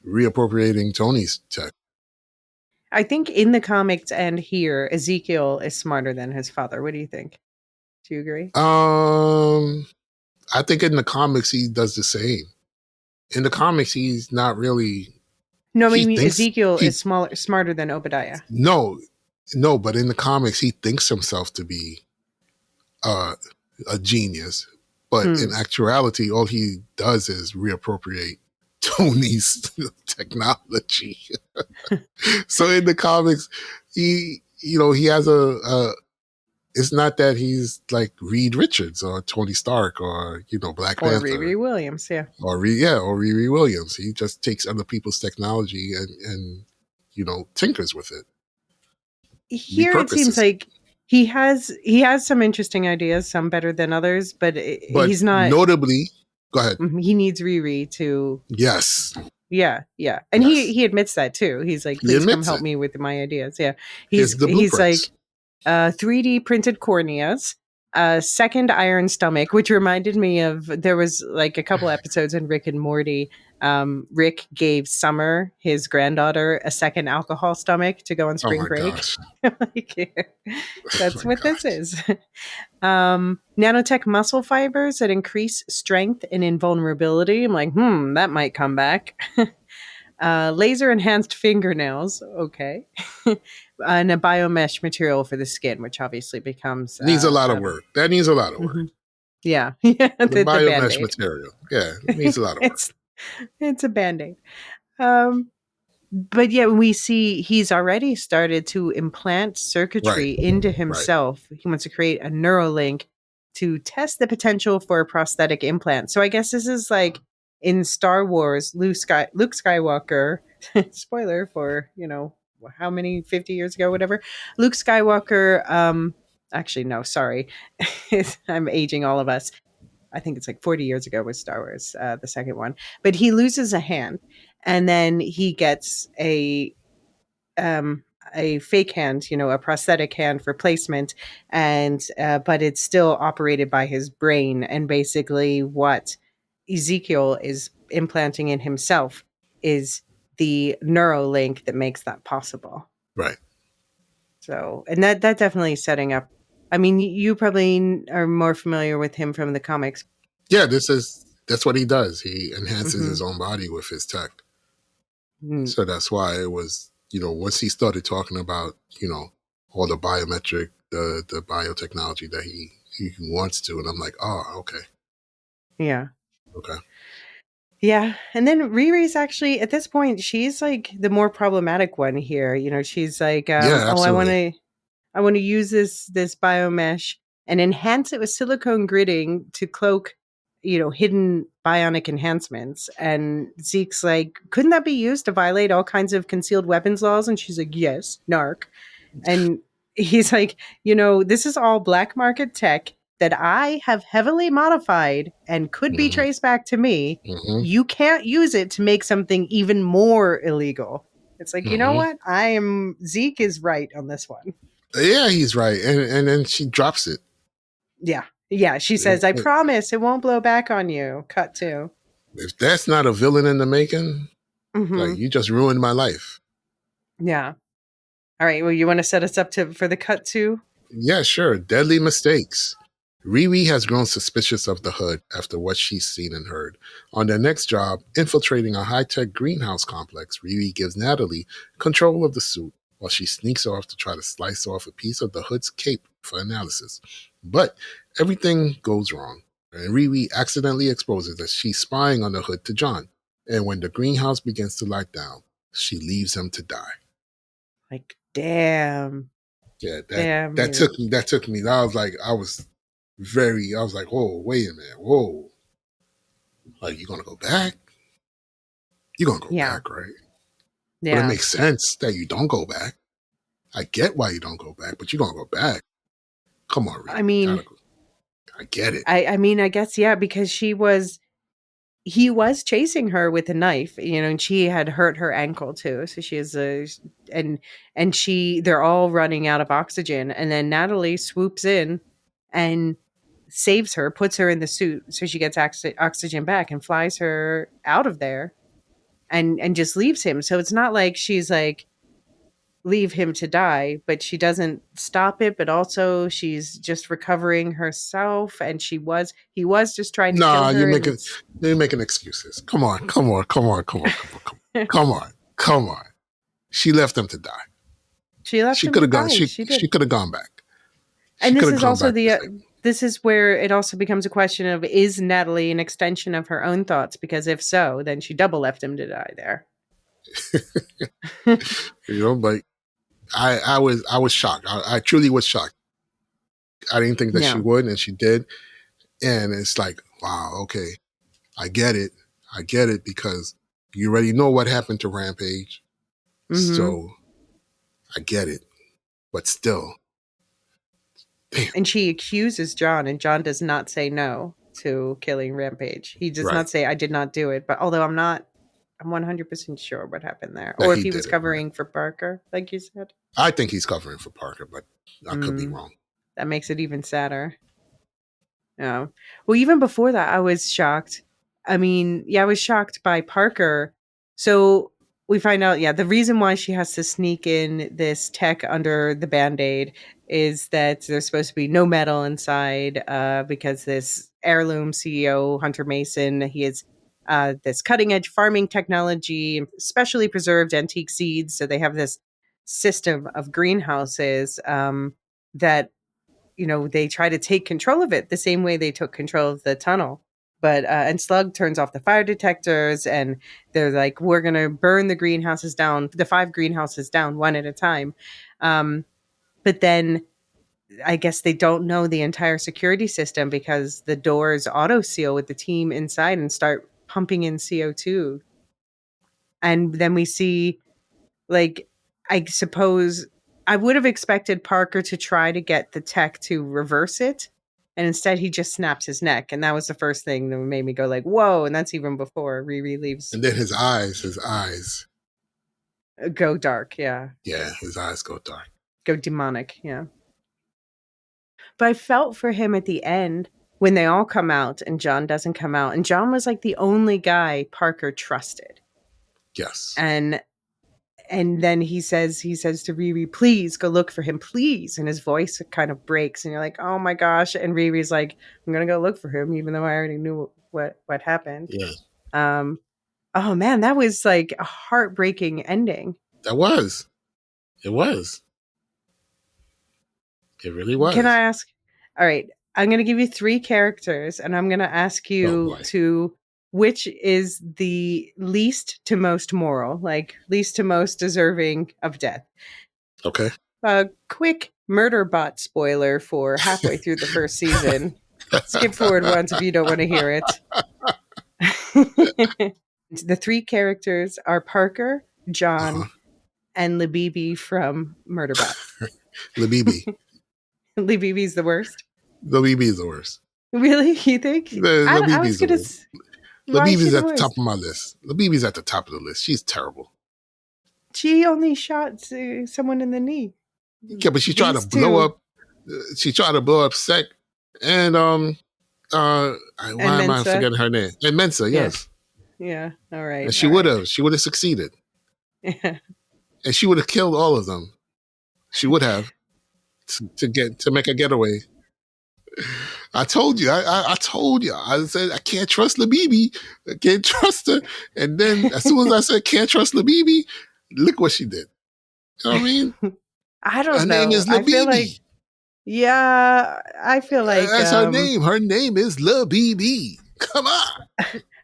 reappropriating Tony's tech. I think in the comics and here, Ezekiel is smarter than his father. What do you think? Do you agree? I think in the comics he does the same. In the comics, he's not really. No, I He mean thinks Ezekiel he is smarter than Obadiah. no, no, but in the comics he thinks himself to be uh, a genius, but in Hmm. actuality, all he does is reappropriate Tony's technology. So in the comics, he has it's not that he's like Reed Richards or Tony Stark or Black Or Panther Riri Williams, yeah. or Riri Williams. He just takes other people's technology and tinkers with it, Here it seems repurposes it. like he has some interesting ideas, some better than others, but But he's not. notably, go ahead. He needs Riri to. Yes, Yeah, and he yes, he admits that too. He's like, he please come admits help it. me with my ideas. Yeah, he's Here's the he's blueprints. like 3D printed corneas, second iron stomach, which reminded me of there was like a couple episodes in Rick and Morty. Rick gave Summer, his granddaughter, a second alcohol stomach to go on Oh spring my break. gosh. Like, Oh that's my what this gosh. is. Nanotech muscle fibers that increase strength and invulnerability. I'm like, that might come back. Laser enhanced fingernails. Okay. And a biomesh material for the skin, which obviously becomes, Needs a lot of work. That needs a lot of work. mhm. Yeah. Yeah. The The band biomesh aid. material. Yeah, it needs a lot of work. It's a band aid. Um, but yeah, we see he's already started to implant Right. circuitry into Right. himself. He wants to create a Neuralink to test the potential for a prosthetic implant. So I guess this is like in Star Wars, Luke Skywalker, spoiler for, how many, 50 years ago, whatever. Luke Skywalker, actually, no, sorry. I'm aging all of us. I think it's like 40 years ago with Star Wars, the second one. But he loses a hand and then he gets a fake hand, a prosthetic hand replacement, and but it's still operated by his brain. And basically, what Ezekiel is implanting in himself is the Neuralink that makes that possible. Right. So, and that definitely is setting up. I mean, you probably are more familiar with him from the comics. Yeah, that's what he does. He enhances Hmm. his own body with his tech. Mm, So that's why it was, once he started talking about, all the biometric, the biotechnology that he wants to, and I'm like, oh, okay. yeah. Okay. Yeah, and then Riri's actually at this point she's like the more problematic one here. She's like, Yeah, "Oh, absolutely. I want to use this biomesh and enhance it with silicone gridding to cloak, hidden bionic enhancements." And Zeke's like, "Couldn't that be used to violate all kinds of concealed weapons laws?" And she's like, "Yes, narc." And he's like, this is all black market tech that I have heavily modified and could be Hmm. traced back to me. Hmm. You can't use it to make something even more illegal. It's like, you know Hmm. what? Zeke is right on this one. Yeah, he's right. And then she drops it. Yeah. Yeah. She says, I promise it won't blow back on you. Cut to. If that's not a villain in the making, like, Hmm. you just ruined my life. Yeah. All right. Well, you want to set us up for the cut to? Yeah, sure. Deadly mistakes. Riri has grown suspicious of the Hood after what she's seen and heard. On their next job, infiltrating a high-tech greenhouse complex, Riri gives Natalie control of the suit while she sneaks off to try to slice off a piece of the Hood's cape for analysis. But everything goes wrong, and Riri accidentally exposes that she's spying on the Hood to John. And when the greenhouse begins to light down, she leaves him to die. Like, damn. Yeah, Damn that you. took me. That took me. I was like, whoa, wait a minute, whoa. Like, you're gonna go back? You're gonna go Yeah. back, right? But it Yeah. makes sense that you don't go back. I get why you don't go back, but you're gonna go back. Come on, I Riri. mean, Gotta go. I get it. I guess, yeah, because he was chasing her with a knife, and she had hurt her ankle too. So she is and they're all running out of oxygen. And then Natalie swoops in and saves her, puts her in the suit so she gets oxygen back and flies her out of there and just leaves him. So it's not like she's like, leave him to die, but she doesn't stop it, but also she's just recovering herself. And he was just trying to kill Nah, her. And it's, you're making excuses. Come on, come on, come on, come on, come on, come on, come on, come on. She left him to die. she left She him could to have gone. die. She She did. could have gone back. She And could this have is gone also back to save him. this is where it also becomes a question of, is Natalie an extension of her own thoughts? Because if so, then she double left him to die there. But I was shocked. I truly was shocked. I didn't think that she Yeah. would, and she did. And it's like, wow, okay, I get it. I get it because you already know what happened to Rampage. Mm-hmm. So I get it. But still, damn. And she accuses John, and John does not say no to killing Rampage. He does Right. not say, I did not do it. But although I'm 100% sure what happened there. That Or if he he did was it. Right. covering for Parker, like you said. I think he's covering for Parker, but I could be Mm, wrong. that makes it even sadder. Yeah. Well, even before that, I was shocked. I mean, yeah, I was shocked by Parker. So we find out, yeah, the reason why she has to sneak in this tech under the Band-Aid is that there's supposed to be no metal inside because this heirloom CEO, Hunter Mason, he has this cutting edge farming technology, specially preserved antique seeds. So they have this system of greenhouses that they try to take control of it the same way they took control of the tunnel. But and Slug turns off the fire detectors, and they're like, "We're gonna burn the greenhouses down, the 5 greenhouses down, one at a time." But then I guess they don't know the entire security system because the doors auto seal with the team inside and start pumping in CO2. And then we see, like, I suppose I would have expected Parker to try to get the tech to reverse it, and instead he just snaps his neck, and that was the first thing that made me go like, "Whoa!" And that's even before Riri leaves. And then his eyes. Go dark, yeah, Yeah, his eyes go dark. go demonic, yeah. But I felt for him at the end when they all come out and John doesn't come out, and John was like the only guy Parker trusted, Yes. and then he says to Riri, "Please go look for him, please." And his voice kind of breaks, and you're like, "Oh my gosh!" And Riri's like, "I'm gonna go look for him, even though I already knew what happened." Yeah. Um, oh man, that was like a heartbreaking ending. That was. It was. It really Can I was. ask? All right, I'm gonna give you 3 characters, and I'm gonna ask Oh you boy. to which is the least to most moral, like least to most deserving of death. Okay. A quick murder bot spoiler for halfway through the first season. Skip forward once if you don't want to hear it. The 3 characters are Parker, Uh-huh. John, and Labibi from Murderbot. Labibi. Labibi's the worst. Labibi is the worst. Really? You think? I Labibi was is the gonna. worst. Why is she Labibi's the at the top worst? of my list. Labibi's at the top of the list. She's terrible. She only shot someone in the knee. Yeah, but she tried to These blow two up. She tried to blow up Sec, and and why am I Mensa. forgetting her name? And Mensa, Yeah, yes. yeah. All right, And she all would right. have. She would have succeeded, Yeah. and she would have killed all of them. She would have to make a getaway. I told you. I told you. I said I can't trust Labibi. I can't trust her. And then as soon as I said can't trust Labibi, look what she did. You know what I mean? I Her don't name know. is I feel like, Labibi. yeah, I feel like That's her name. Her name is Labibi. Come on.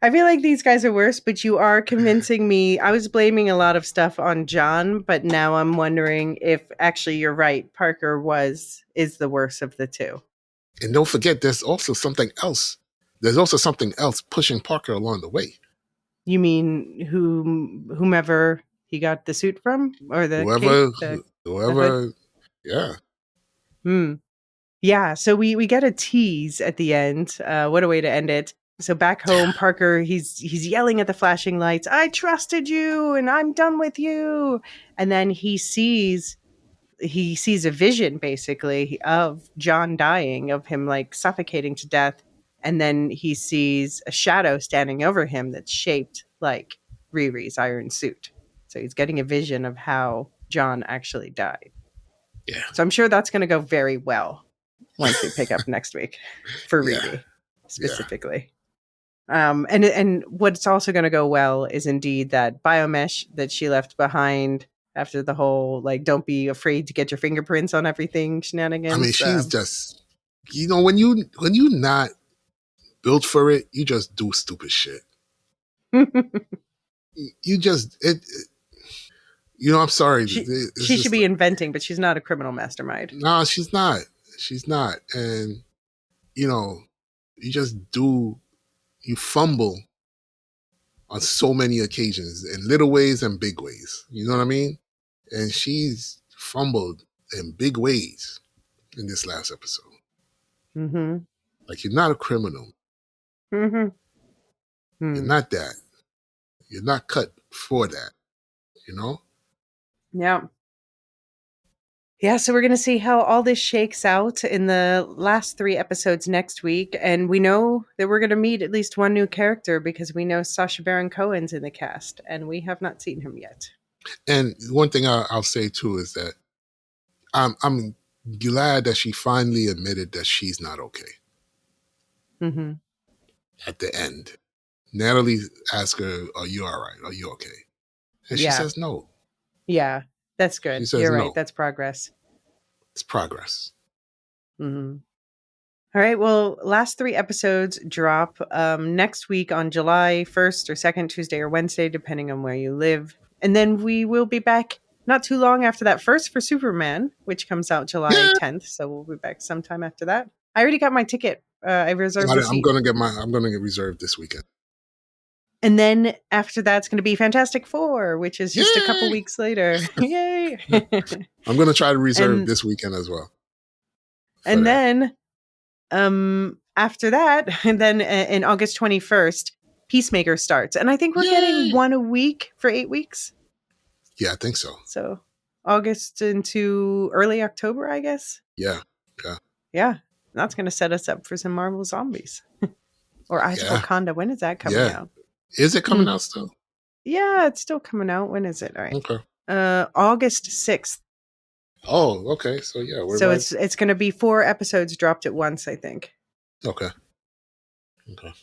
I feel like these guys are worse, but you are convincing me. I was blaming a lot of stuff on John, but now I'm wondering if actually you're right. Parker is the worst of the two. And don't forget, there's also something else. There's also something else pushing Parker along the way. You mean whomever he got the suit from, or the cape, Whoever, the hood? whoever, yeah. Hmm. Yeah. So we get a tease at the end. What a way to end it. So back home, Parker, he's yelling at the flashing lights, "I trusted you and I'm done with you." And then he sees a vision basically of John dying, of him like suffocating to death. And then he sees a shadow standing over him that's shaped like Riri's iron suit. So he's getting a vision of how John actually died. Yeah. So I'm sure that's going to go very well once we pick up next week for Yeah. Riri Yeah. specifically. And what's also going to go well is indeed that biomesh that she left behind after the whole like don't be afraid to get your fingerprints on everything I mean, shenanigans. she's just, when you not built for it, you just do stupid shit. You just I'm sorry. she It's she should just be inventing, but she's not a criminal mastermind. no, she's not. She's not. And, you know, you just do, you fumble on so many occasions in little ways and big ways. You know what I mean? And she's fumbled in big ways in this last episode. Mm-hmm. Like, you're not a criminal. Mm-hmm. You're Hmm. not that. You're not cut for that, you know? Yeah. Yeah, so we're going to see how all this shakes out in the last 3 episodes next week. And we know that we're going to meet at least one new character because we know Sacha Baron Cohen's in the cast, and we have not seen him yet. And one thing I'll say too is that I'm glad that she finally admitted that she's not okay Mm-hmm. at the end. Natalie asked her, "Are you all right? Are you okay?" And she Yeah. says no. Yeah, that's She good. says You're right. no. That's progress. It's progress. Mm-hmm. All right. Well, last 3 episodes drop next week on July 1st or 2nd, Tuesday or Wednesday, depending on where you live. And then we will be back not too long after that. First for Superman, which comes out July Yeah. 10th. So we'll be back sometime after that. I already got my ticket. I reserved the I'm seat. gonna get reserved this weekend. And then after that's going to be Fantastic Four, which is just a couple Yay! weeks later. Yay. I'm gonna try to reserve and this weekend as well for and that. then after that, and then in August 21st, Peacemaker starts. And I think we're getting Yay! one a week for 8 weeks. Yeah, I think so. So August into early October, I guess. Yeah. Yeah. Yeah. That's going to set us up for some Marvel Zombies. Or Eyes of Yeah. Wakanda. When is that coming Yeah. out? Is it coming out still? Yeah, it's still coming out. When is it? All right. Okay. August 6th. Oh, okay. So yeah, we're So right. it's going to be 4 episodes dropped at once, I think. Okay. Okay.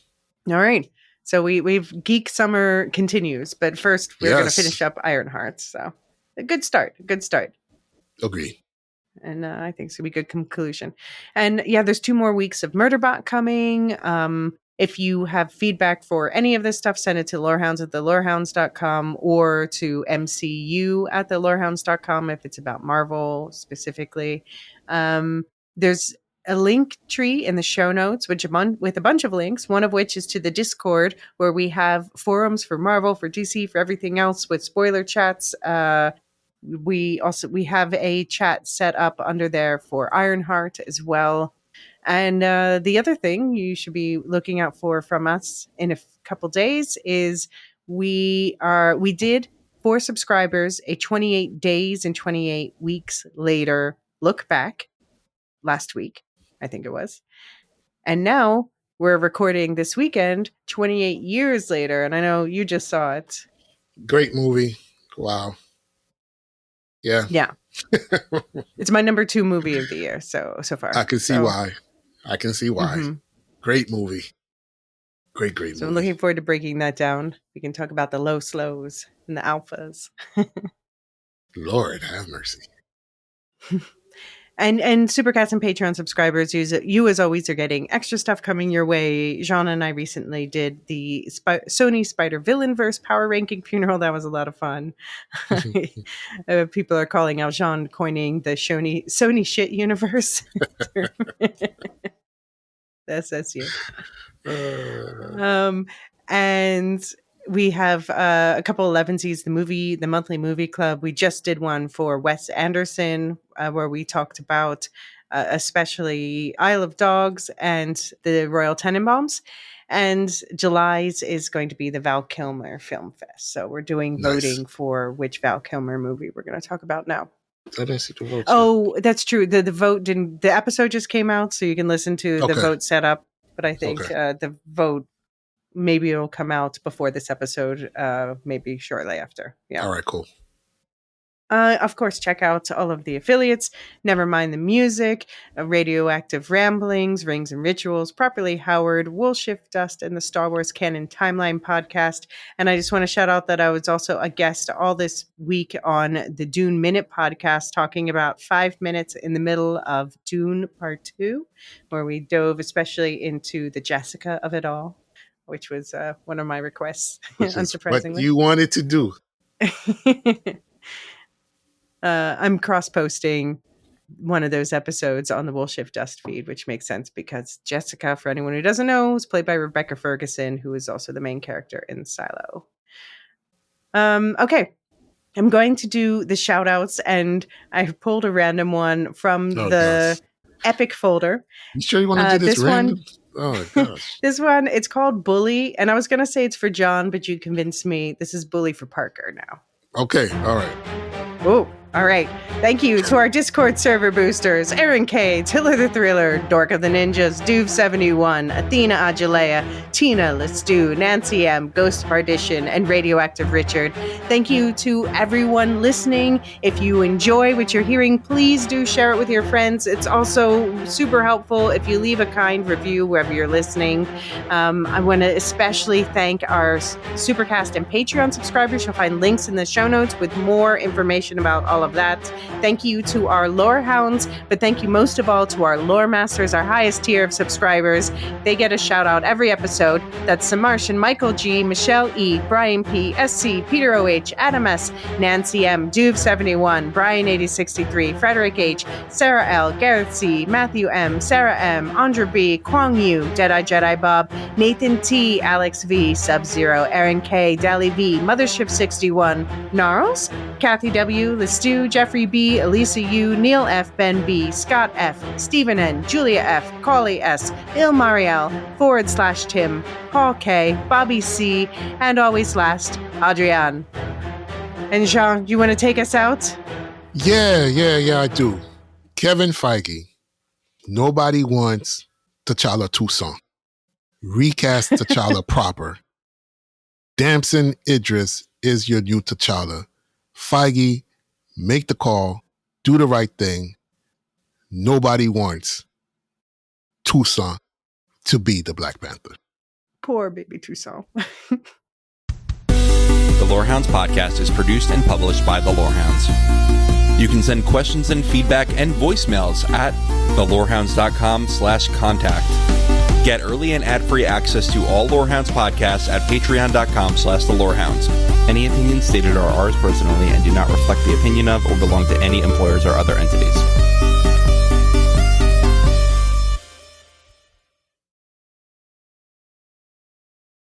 All right. So we've Geek Summer continues, but first we're going to finish Yes. up Ironheart. So a good start. Good start. Agree. And I think it's going to be a good conclusion. And yeah, there's 2 more weeks of Murderbot coming. If you have feedback for any of this stuff, send it to lorehounds at thelorehounds.com or to MCU at thelorehounds.com if it's about Marvel specifically. There's a link tree in the show notes, with a bunch of links, one of which is to the Discord, where we have forums for Marvel, for DC, for everything else with spoiler chats. We have a chat set up under there for Ironheart as well. And the other thing you should be looking out for from us in a couple days is we did for subscribers a 28 days and 28 weeks later look back last week, I think it was. And now we're recording this weekend 28 years later, and I know you just saw it. Great movie. Wow. Yeah. Yeah. It's my number 2 movie of the year so far. I can see why. I can see why. Mm-hmm. Great movie. Great So I'm movie. looking forward to breaking that down. We can talk about the low slows and the alphas. Lord have mercy. And Supercats and Patreon subscribers, you as always are getting extra stuff coming your way. Jean and I recently did the Sony Spider Villainverse power ranking funeral. That was a lot of fun. People are calling out Jean coining the Sony shit universe. That's you. And we have a couple 11Cs, the monthly movie club. We just did one for Wes Anderson, where we talked about especially Isle of Dogs and the Royal Tenenbaums. And July's is going to be the Val Kilmer Film Fest. So we're doing voting for which Val Kilmer movie we're going to talk about now. I didn't see the vote. Oh, that's true. The vote didn't. The episode just came out, so you can listen to the vote setup. But I think the vote, maybe it'll come out before this episode, maybe shortly after. Yeah. All right, cool. Of course, check out all of the affiliates. Never mind the music, Radioactive Ramblings, Rings and Rituals, Properly Howard, Wool Shift Dust, and the Star Wars Canon Timeline podcast. And I just want to shout out that I was also a guest all this week on the Dune Minute podcast, talking about 5 minutes in the middle of Dune Part 2, where we dove especially into the Jessica of it all, which was one of my requests, unsurprisingly. What you wanted to do. I'm cross-posting one of those episodes on the Will Shift Dust feed, which makes sense because Jessica, for anyone who doesn't know, is played by Rebecca Ferguson, who is also the main character in Silo. Okay. I'm going to do the shout outs, and I pulled a random one from the Epic folder. You sure you want to do this random? Oh, gosh. This one, it's called Bully, and I was going to say it's for John, but you convinced me. This is Bully for Parker now. Okay, all right. Oh, all right. Thank you to our Discord server boosters, Aaron K, Tiller the Thriller, Dork of the Ninjas, Duve71, Athena Ajalea, Tina Let's Do, Nancy M, Ghost Partition, and Radioactive Richard. Thank you to everyone listening. If you enjoy what you're hearing, please do share it with your friends. It's also super helpful if you leave a kind review wherever you're listening. I want to especially thank our Supercast and Patreon subscribers. You'll find links in the show notes with more information about all of that. Thank you to our Lorehounds, but thank you most of all to our Lore Masters, our highest tier of subscribers. They get a shout out every episode. That's Samartian, Michael G, Michelle E, Brian P, SC, Peter OH, Adam S, Nancy M, Duve71, Brian 8063, Frederick H, Sarah L, Gareth C, Matthew M, Sarah M, Andra B, Kwang Yu, Deadeye Jedi Bob, Nathan T, Alex V, Sub-Zero, Aaron K, Dally V, Mothership 61, Gnarls, Kathy W, Lestu, Jeffrey B, Elysia U, Neil F, Ben B, Scott F, Stephen N, Julia F, Collie S, Il Mariel, /Tim, Paul K, Bobby C, and always last, Adrian. And Jean, you want to take us out? Yeah, I do. Kevin Feige. Nobody wants T'Challa Toussaint. Recast T'Challa proper. Damson Idris is your new T'Challa. Feige, make the call, do the right thing. Nobody wants Toussaint to be the Black Panther. Poor baby Toussaint. The Lorehounds podcast is produced and published by The Lorehounds. You can send questions and feedback and voicemails at thelorehounds.com/contact. Get early and ad-free access to all Lorehounds podcasts at patreon.com/thelorehounds. Any opinions stated are ours personally and do not reflect the opinion of or belong to any employers or other entities.